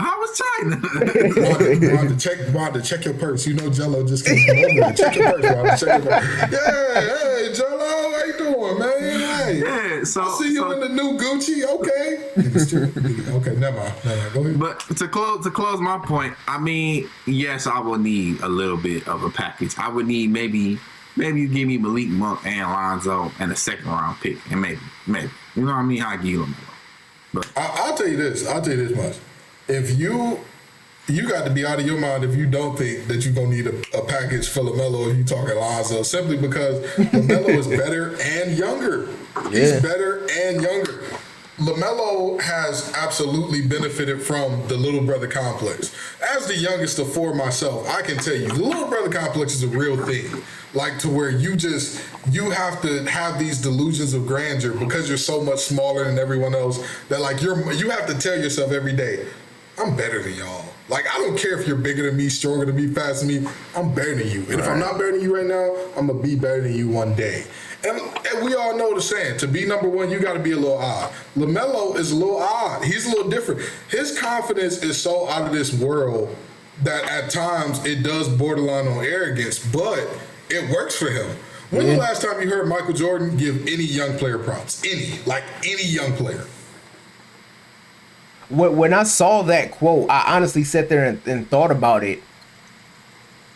B: Wanted to check your purse. You know, Jello just came over there. Check your purse, Wanted to check your purse. Yeah, hey, Jello, how you doing, man? Hey,
D: I
B: see you in the new Gucci. Okay, never mind. Go ahead.
D: But to close my point, I mean, yes, I will need a little bit of a package. I would need maybe you give me Malik Monk and Lonzo and a second round pick, and maybe you know what I mean. I give you them. But
B: I'll tell you this much: if you got to be out of your mind if you don't think that you're gonna need a package for LaMelo if you talking Lonzo, simply because LaMelo is better and younger. He's better and younger. LaMelo has absolutely benefited from the little brother complex. As the youngest of four myself, I can tell you, the little brother complex is a real thing. Like to where you have to have these delusions of grandeur because you're so much smaller than everyone else that like you have to tell yourself every day, I'm better than y'all. Like, I don't care if you're bigger than me, stronger than me, faster than me, I'm better than you. And if I'm not better than you right now, I'm gonna be better than you one day. And we all know the saying, to be number one, you got to be a little odd. LaMelo is a little odd. He's a little different. His confidence is so out of this world that at times it does borderline on arrogance, but it works for him. When the last time you heard Michael Jordan give any young player props? Any young player.
C: When I saw that quote, I honestly sat there and thought about it.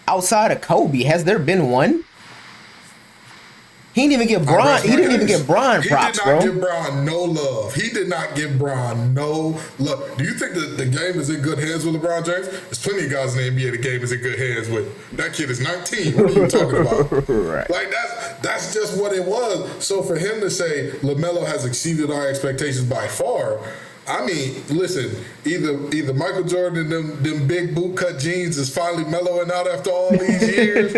C: Outside of Kobe, has there been one? He didn't even give Bron. He didn't even give Bron props, bro.
B: He did not give Bron no love. He did not give Bron no love. Do you think that the game is in good hands with LeBron James? There's plenty of guys in the NBA the game is in good hands with. That kid is 19. What are you talking about?
C: Right.
B: Like that's just what it was. So for him to say LaMelo has exceeded our expectations by far. I mean, listen, either Michael Jordan and them big bootcut jeans is finally mellowing out after all these years,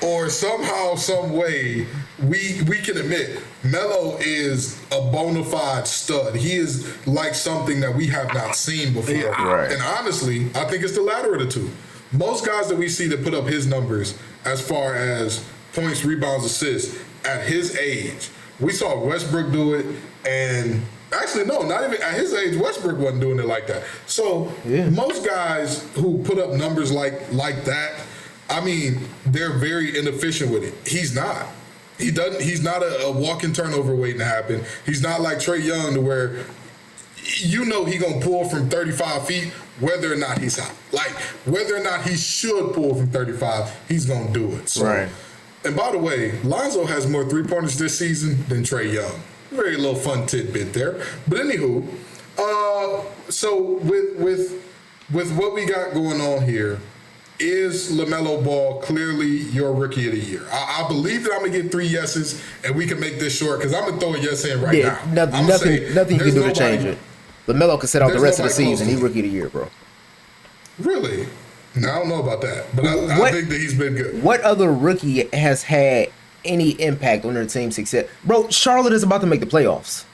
B: or somehow, some way, we can admit Melo is a bona fide stud. He is like something that we have not seen before.
C: Yeah, right.
B: And honestly, I think it's the latter of the two. Most guys that we see that put up his numbers as far as points, rebounds, assists at his age, we saw Westbrook do it, and actually, no, not even at his age, Westbrook wasn't doing it like that. So most guys who put up numbers like that, I mean, they're very inefficient with it. He's not. He's not a walking turnover waiting to happen. He's not like Trae Young to where you know he gonna pull from 35 feet whether or not he's hot. Like whether or not he should pull from 35, he's gonna do it. So,
C: right.
B: And by the way, Lonzo has more 3-pointers this season than Trae Young. Very little fun tidbit there. But anywho, so with what we got going on here, is LaMelo Ball clearly your rookie of the year? I believe that I'm gonna get 3 yeses, and we can make this short because I'm gonna throw a yes in right now.
C: Nothing you can do to change it. LaMelo can sit out the rest of the season. He's rookie of the year, bro.
B: Really? No, I don't know about that, but I think that he's been good.
C: What other rookie has had any impact on their team's success? Bro, Charlotte is about to make the playoffs.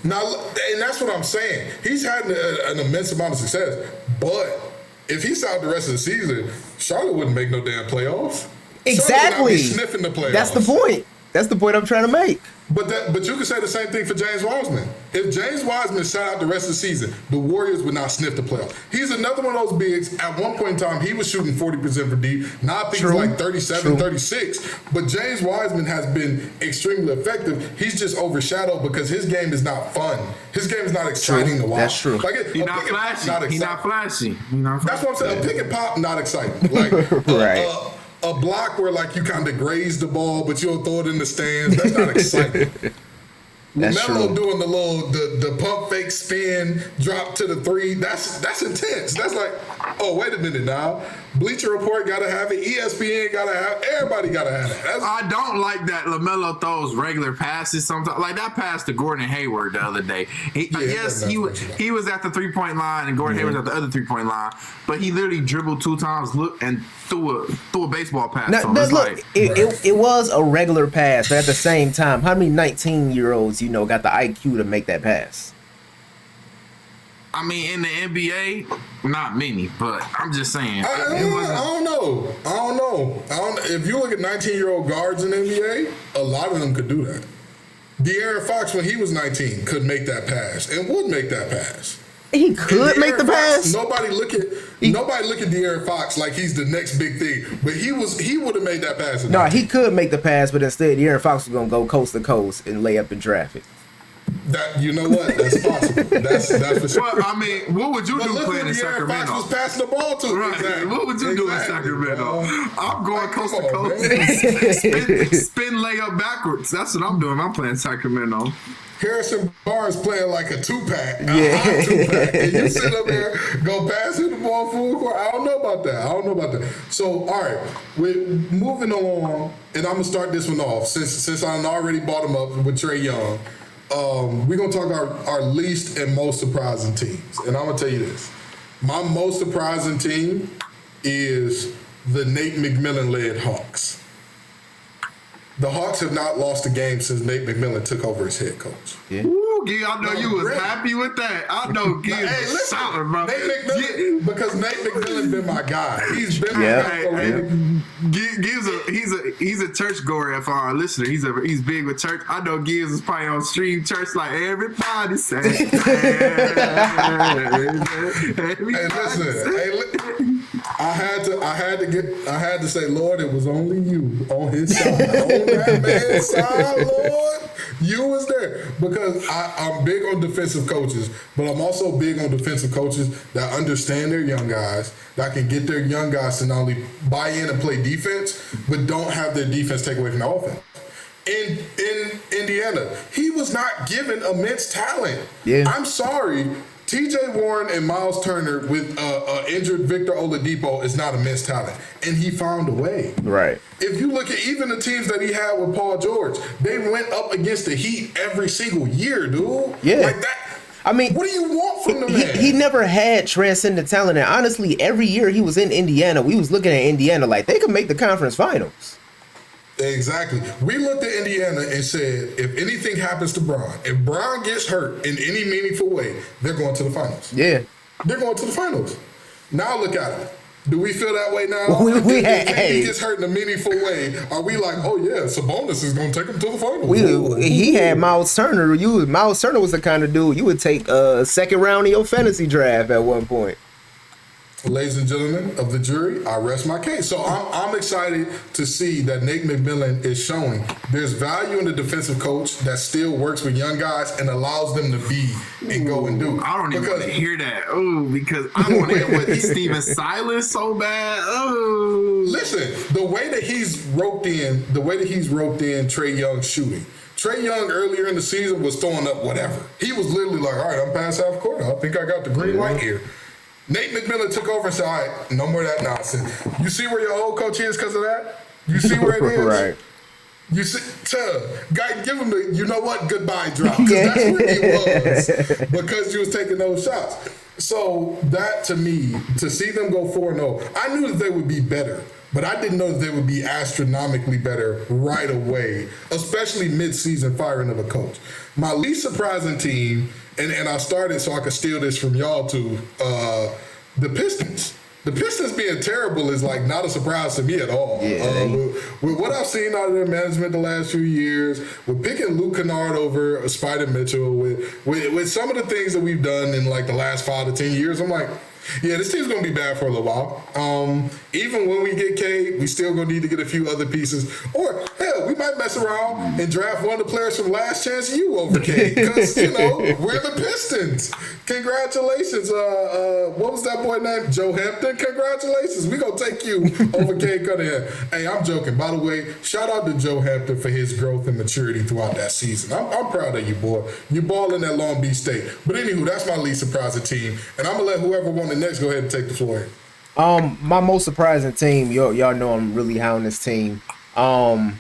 B: Now, and that's what I'm saying. He's had an immense amount of success, but if he's out the rest of the season, Charlotte wouldn't make no damn playoffs.
C: Exactly.
B: Sniffing the playoffs.
C: That's the point. That's the point I'm trying to make.
B: But you can say the same thing for James Wiseman. If James Wiseman sat out the rest of the season, the Warriors would not sniff the playoffs. He's another one of those bigs. At one point in time, he was shooting 40% from deep. Now I think he's like 37, 36. But James Wiseman has been extremely effective. He's just overshadowed because his game is not fun. His game is not exciting to watch.
C: That's true.
B: Like
D: He's not flashy. He's not flashy.
B: That's what I'm saying. A pick and pop, not exciting. Like
C: right.
B: A block where like you kind of graze the ball, but you'll throw it in the stands. That's not exciting. LaMelo doing the pump fake spin, drop to the 3. That's intense. That's like, oh, wait a minute now. Bleacher Report gotta have it. ESPN gotta have it. Everybody gotta have it.
D: I don't like that LaMelo throws regular passes sometimes. Like that pass to Gordon Hayward the other day. He was at the 3-point line and Gordon Hayward was at the other 3-point line, but he literally dribbled 2 times, looked and threw a baseball pass.
C: It was a regular pass, but at the same time, how many 19-year-olds got the IQ to make that pass?
D: I mean, in the NBA, not many, but I'm just saying.
B: I don't know. If you look at 19-year-old guards in the NBA, a lot of them could do that. De'Aaron Fox, when he was 19, could make that pass and would make that pass.
C: He could make the pass.
B: Nobody look at De'Aaron Fox like he's the next big thing, but he would have made that pass.
C: No, he could make the pass, but instead De'Aaron Fox was gonna go coast to coast and lay up in traffic.
B: That you know what? That's possible. That's for sure.
D: Well, I mean, what would you do playing in Sacramento?
B: Fox was passing the ball to.
D: Right.
B: Exactly.
D: What would you do in Sacramento? I'm going coast to coast. Spin layup backwards. That's what I'm doing. I'm playing Sacramento.
B: Harrison Barnes playing like a 2-pack.
C: Yeah.
B: A 2-pack. And you sit up there, go pass him the ball full court. I don't know about that. So, all right, we're moving along, and I'm going to start this one off. Since I already brought him up with Trae Young, we're going to talk our least and most surprising teams. And I'm going to tell you this. My most surprising team is the Nate McMillan-led Hawks. The Hawks have not lost a game since Nate McMillan took over as head coach.
C: Yeah.
D: Ooh, Gee, I know you was happy with that. I know Gee was shouting, bro.
B: Nate McMillan, because Nate McMillan been my guy. He's been my guy.
D: He's a church goer. If our listener, he's big with church. I know Gibbs is probably on stream church like everybody say.
B: I had to say, Lord, it was only you on his side. On that man's side, Lord, you was there. Because I'm big on defensive coaches, but I'm also big on defensive coaches that understand their young guys, that can get their young guys to not only buy in and play defense, but don't have their defense take away from the offense. In Indiana, he was not given immense talent. Yeah. I'm sorry. TJ Warren and Miles Turner with injured Victor Oladipo is not immense talent. And he found a way. Right. If you look at even the teams that he had with Paul George, they went up against the Heat every single year, dude. Yeah. Like that. I mean, what do you want from the man?
C: He never had transcendent talent. And honestly, every year he was in Indiana, we was looking at Indiana like they could make the conference finals.
B: Exactly. We looked at Indiana and said, if anything happens to Bron, if Bron gets hurt in any meaningful way, they're going to the finals. Yeah. They're going to the finals. Now look at it. Do we feel that way now? If he gets hurt in a meaningful way, are we like, oh yeah, Sabonis is going to take him to the finals?
C: He had Miles Turner. Miles Turner was the kind of dude you would take a second round of your fantasy draft at one point.
B: Ladies and gentlemen of the jury, I rest my case. So I'm excited to see that Nate McMillan is showing there's value in the defensive coach that still works with young guys and allows them to be and go and do.
D: I don't even want to hear that. Oh, because I want to hear what Steven Silas so bad. Oh,
B: listen, the way that he's roped in Trae Young's shooting. Trae Young earlier in the season was throwing up whatever. He was literally like, all right, I'm past half court. I think I got the green light here. Nate McMillan took over and said, all right, no more of that nonsense. You see where your old coach is because of that? You see where it is?
C: Right.
B: You see, guy, give him the, you know what, goodbye drop. Because that's where he was. Because you was taking those shots. So that, to me, to see them go 4-0, I knew that they would be better. But I didn't know that they would be astronomically better right away, especially mid-season firing of a coach. My least surprising team, and I started so I could steal this from y'all too, the Pistons. The Pistons being terrible is like not a surprise to me at all.
C: Yeah,
B: with what I've seen out of their management the last few years, with picking Luke Kennard over Spider Mitchell, with some of the things that we've done in like the last 5 to 10 years, I'm like, yeah, this team's going to be bad for a little while. Even when we get Cade, we still going to need to get a few other pieces. Or, hell, we might mess around and draft one of the players from Last Chance U over Cade. Because, you know, we're the Pistons. Congratulations. What was that boy named? Joe Hampton? Congratulations. We going to take you over Cade Cunningham. Hey, I'm joking. By the way, shout out to Joe Hampton for his growth and maturity throughout that season. I'm proud of you, boy. You balling at Long Beach State. But anywho, that's my least surprising team. And I'm going to let whoever won the next go ahead and take the floor.
C: My most surprising team, y'all know I'm really high on this team. I'm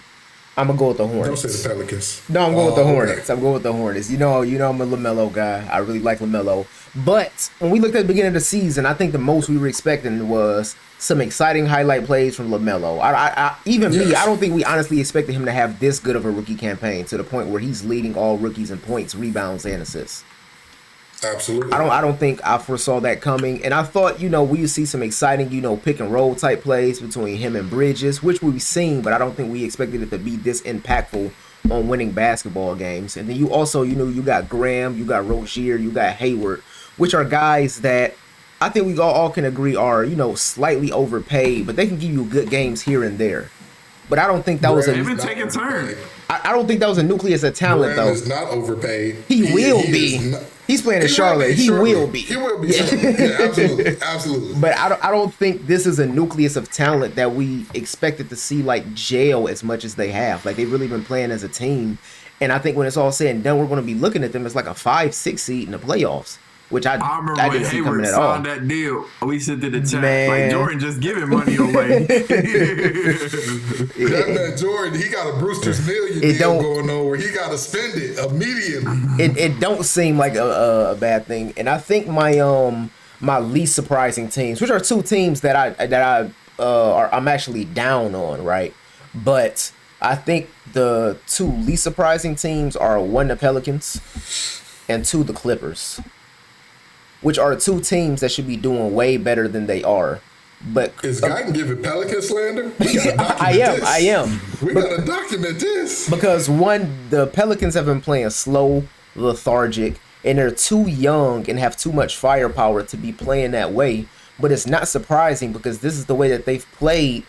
C: gonna go with the Hornets.
B: Don't say the Pelicans.
C: No, I'm going with the Hornets.
B: Okay.
C: I'm going with the Hornets. You know I'm a LaMelo guy. I really like LaMelo. But when we looked at the beginning of the season, I think the most we were expecting was some exciting highlight plays from LaMelo. Me, I don't think we honestly expected him to have this good of a rookie campaign to the point where he's leading all rookies in points, rebounds, and assists.
B: Absolutely.
C: I don't think I foresaw that coming. And I thought, we would see some exciting, pick and roll type plays between him and Bridges, which we've seen, but I don't think we expected it to be this impactful on winning basketball games. And then you also, you got Graham, you got Rozier, you got Hayward, which are guys that I think we all can agree are, slightly overpaid, but they can give you good games here and there. But I don't think that was
D: they've been taking turns.
C: I don't think that was a nucleus of talent,
B: Graham
C: though.
B: is not overpaid.
C: He will be. He's playing in Charlotte. He will be.
B: He will be. Yeah, absolutely. Absolutely.
C: But I don't think this is a nucleus of talent that we expected to see like gel as much as they have. Like they've really been playing as a team. And I think when it's all said and done, we're going to be looking at them as like a 5-6 seed in the playoffs. Which I
D: remember
C: I
D: when
C: didn't see
D: Hayward
C: coming at all.
D: signed that deal. We sent to the chat
C: Man.
D: like Jordan just giving money away.
B: That man Jordan, he got a Brewster's Million deal going on where he got to spend it immediately.
C: It don't seem like a bad thing, and I think my least surprising teams, which are two teams that I'm actually down on, right? But I think the two least surprising teams are one, the Pelicans, and two, the Clippers, which are two teams that should be doing way better than they are. But
B: is Guyton giving Pelican slander?
C: I am.
B: We gotta document this.
C: Because one, the Pelicans have been playing slow, lethargic, and they're too young and have too much firepower to be playing that way. But it's not surprising because this is the way that they've played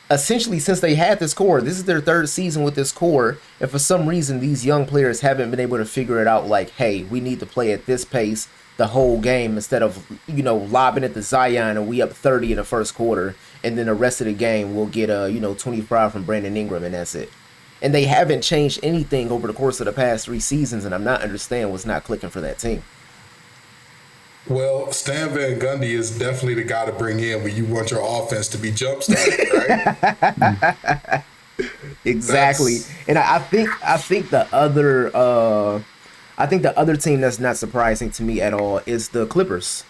C: essentially since they had this core. This is their third season with this core, and for some reason these young players haven't been able to figure it out, like, hey, we need to play at this pace the whole game instead of, lobbing at the Zion and we up 30 in the first quarter, and then the rest of the game we'll get 25 from Brandon Ingram and that's it. And they haven't changed anything over the course of the past 3 seasons, and I'm not understanding what's not clicking for that team.
B: Well, Stan Van Gundy is definitely the guy to bring in when you want your offense to be jump-started, right?
C: Exactly. And I think the other team that's not surprising to me at all is the Clippers.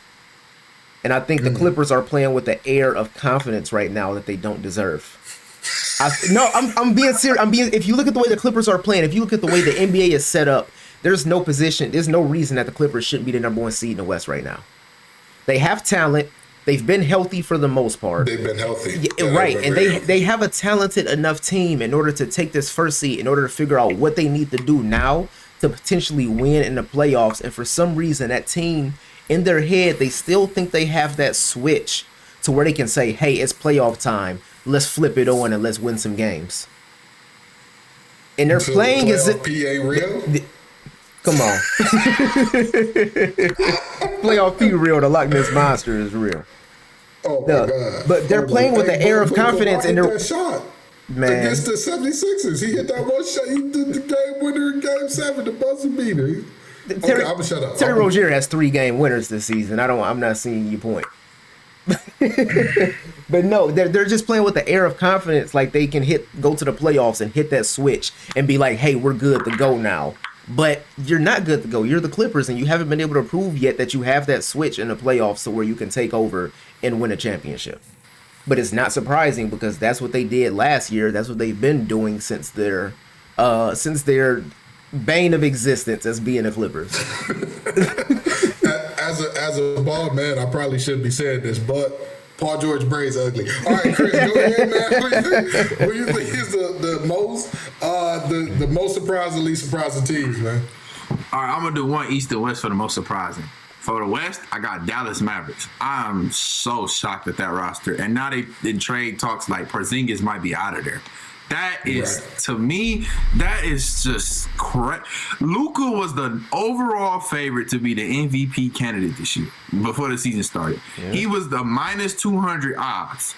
C: And I think the Clippers are playing with the air of confidence right now that they don't deserve. I'm being serious. If you look at the way the Clippers are playing, if you look at the way the NBA is set up, there's no reason that the Clippers shouldn't be the number 1 seed in the West right now. They have talent. They've been healthy for the most part.
B: They've been healthy.
C: Yeah, right. And they have a talented enough team in order to take this first seed, in order to figure out what they need to do now to potentially win in the playoffs. And for some reason, that team in their head, they still think they have that switch to where they can say, hey, it's playoff time. Let's flip it on and let's win some games. And they're playing as if...
B: PA real?
C: Come on. Playoff P real. The Loch Ness Monster is real.
B: Oh, my God.
C: But they're playing with an air of confidence. And they're...
B: shot.
C: Man.
B: Against the 76ers. He hit that one shot. He did the game winner in Game 7, the buzzer beater. Okay, I'm gonna shut up.
C: Terry Rozier has 3 game winners this season. I'm not seeing your point. But no, they're just playing with the air of confidence, like they can go to the playoffs and hit that switch and be like, hey, we're good to go now. But you're not good to go. You're the Clippers, and you haven't been able to prove yet that you have that switch in the playoffs to where you can take over and win a championship. But it's not surprising because that's what they did last year. That's what they've been doing since their bane of existence as being the Clippers.
B: As a bald man, I probably shouldn't be saying this, but Paul George braids ugly. All right, Chris, go ahead, man. Who you think is the most surprising, least surprising teams, man?
D: All right, I'm gonna do one East and West for the most surprising. For the West, I got Dallas Mavericks. I'm so shocked at that roster, and now they in trade talks like Porzingis might be out of there. That is, to me, that is just correct. Luka was the overall favorite to be the MVP candidate this year before the season started. Yeah. He was the minus 200 odds,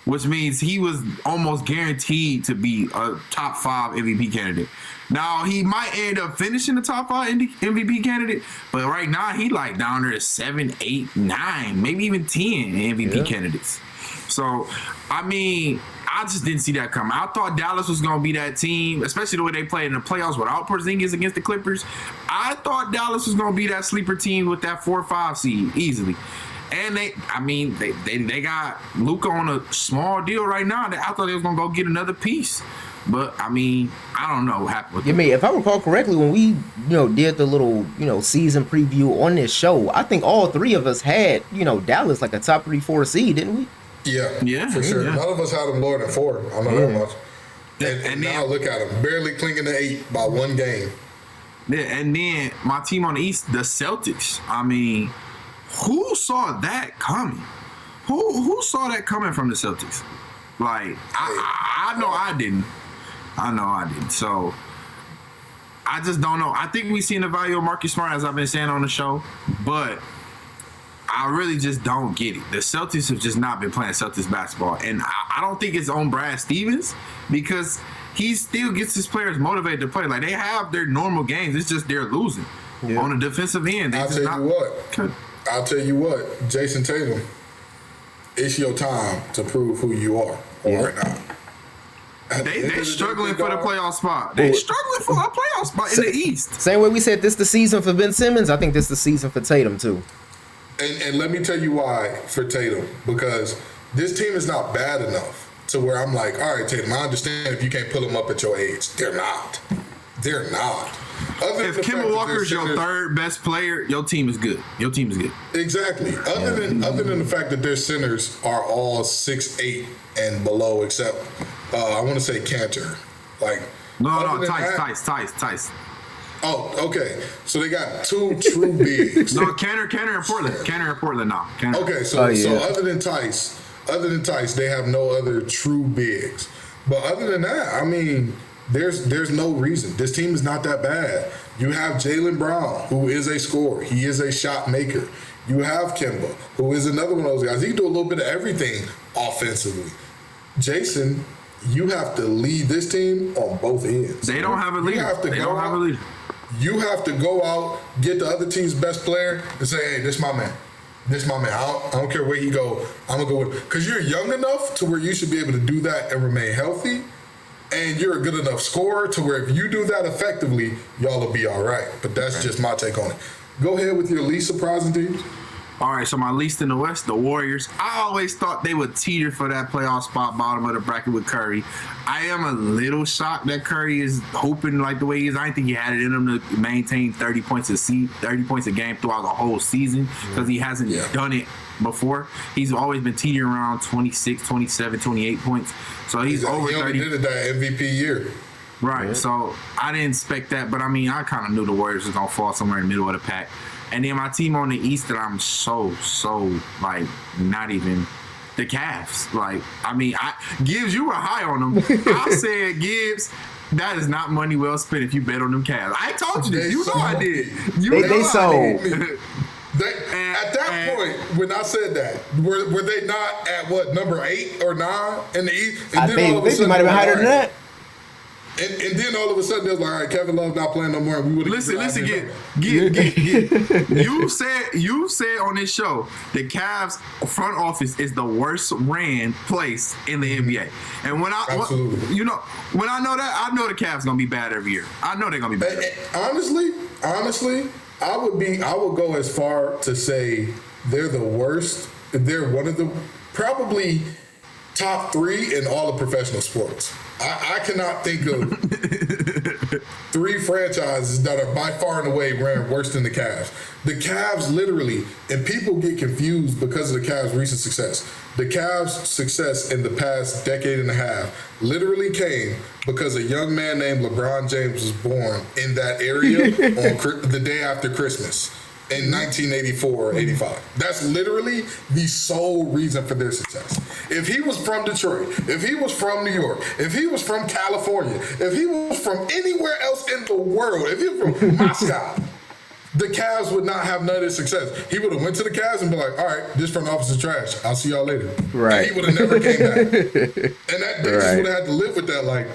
D: which means he was almost guaranteed to be a top 5 MVP candidate. Now, he might end up finishing the top 5 MVP candidate, but right now he like down there at 7, 8, 9, maybe even 10 MVP candidates. So, I mean, I just didn't see that coming. I thought Dallas was going to be that team, especially the way they played in the playoffs without Porzingis against the Clippers. I thought Dallas was going to be that sleeper team with that 4-5 seed easily. And they got Luka on a small deal right now. I thought they was going to go get another piece. But, I mean, I don't know what happened with them.
C: If I recall correctly, when we, did the little, season preview on this show, I think all 3 of us had, Dallas like a top 3-4 seed, didn't we?
B: Yeah, for sure. Yeah. None of us had them lower than 4. I know that much. And now look at them, barely clinging to 8 by 1 game.
D: Yeah, and then my team on the East, the Celtics. I mean, who saw that coming? Who saw that coming from the Celtics? Like, I know I didn't. So, I just don't know. I think we've seen the value of Marcus Smart, as I've been saying on the show, but I really just don't get it. The Celtics have just not been playing Celtics basketball. And I don't think it's on Brad Stevens because he still gets his players motivated to play. Like, they have their normal games. It's just they're losing on the defensive end.
B: I'll tell you what, Jason Tatum, it's your time to prove who you are right now.
D: They're struggling for the playoff spot. They're struggling for a playoff spot in the East.
C: Same way we said this the season for Ben Simmons, I think this the season for Tatum too.
B: And let me tell you why for Tatum. Because this team is not bad enough to where I'm like, all right, Tatum, I understand if you can't pull them up at your age. They're not.
D: If Kemba Walker is your 3rd best player, your team is good.
B: Exactly. Other than the fact that their centers are all 6'8" and below, except I want to say Cantor.
D: Tice.
B: Oh, okay. So they got 2 true bigs.
D: No, Cantor in Portland now.
B: Okay, so other than Tice, they have no other true bigs. But other than that, I mean, there's no reason. This team is not that bad. You have Jaylen Brown, who is a scorer. He is a shot maker. You have Kemba, who is another one of those guys. He can do a little bit of everything offensively. Jason, you have to lead this team on both ends.
D: They don't have a leader.
B: You have to go out, get the other team's best player, and say, hey, this my man. I don't care where he go. I'm going to go with him. Because you're young enough to where you should be able to do that and remain healthy. And you're a good enough scorer to where if you do that effectively, y'all will be all right. But that's just my take on it. Go ahead with your least surprising teams.
D: All right, so my least in the West, the Warriors. I always thought they would teeter for that playoff spot, bottom of the bracket with Curry. I am a little shocked that Curry is hoping like the way he is. I didn't think he had it in him to maintain 30 points a game throughout the whole season because he hasn't done it before. He's always been teetering around 26, 27, 28 points. So he's over 30.
B: He only did it that MVP year.
D: Right.
C: Yeah.
D: So I didn't expect that, but I mean, I kind of knew the Warriors was gonna fall somewhere in the middle of the pack. And then my team on the East that I'm so like not even the Cavs. Like, I mean, Gibbs, you were high on them. I said, Gibbs, that is not money well spent if you bet on them Cavs. I told you this. You know I did.
C: They sold.
B: At that point, when I said that, were they not at what, number 8 or 9 in the East? And
C: I think they might have been higher than that.
B: And then all of a sudden, they're like, all right, Kevin Love not playing no more. And we would
D: Listen, get. You said on this show the Cavs front office is the worst ran place in the NBA. And when I know that, I know the Cavs gonna be bad every year. I know they're gonna be bad.
B: Honestly, I would go as far to say they're the worst. They're one of the probably top 3 in all of professional sports. I cannot think of 3 franchises that are by far and away ran worse than the Cavs. The Cavs literally, and people get confused because of the Cavs' recent success. The Cavs' success in the past decade and a half literally came because a young man named LeBron James was born in that area on the day after Christmas. In 1984 or 85. That's literally the sole reason for their success. If he was from Detroit, if he was from New York, if he was from California, if he was from anywhere else in the world, if he was from Moscow, the Cavs would not have none of this success. He would have went to the Cavs and be like, all right, this front office is trash. I'll see y'all later.
C: Right.
B: And he would have never came back. And they just would have had to live with that like,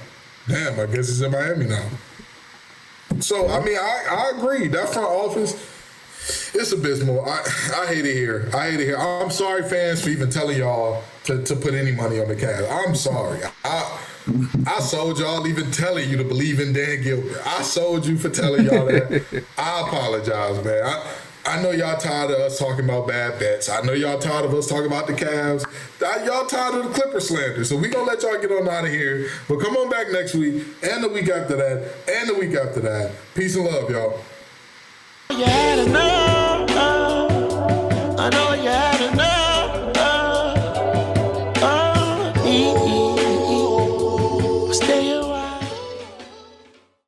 B: damn, I guess he's in Miami now. So, I mean, I agree. That front office, it's abysmal. I hate it here. I'm sorry, fans, for even telling y'all to put any money on the Cavs. I'm sorry. I sold y'all even telling you to believe in Dan Gilbert. I sold you for telling y'all that. I apologize, man. I know y'all tired of us talking about bad bets. I know y'all tired of us talking about the Cavs. Y'all tired of the Clipper slander. So we gonna let y'all get on out of here. But come on back next week and the week after that and the week after that. Peace and love, y'all.
A: You had enough.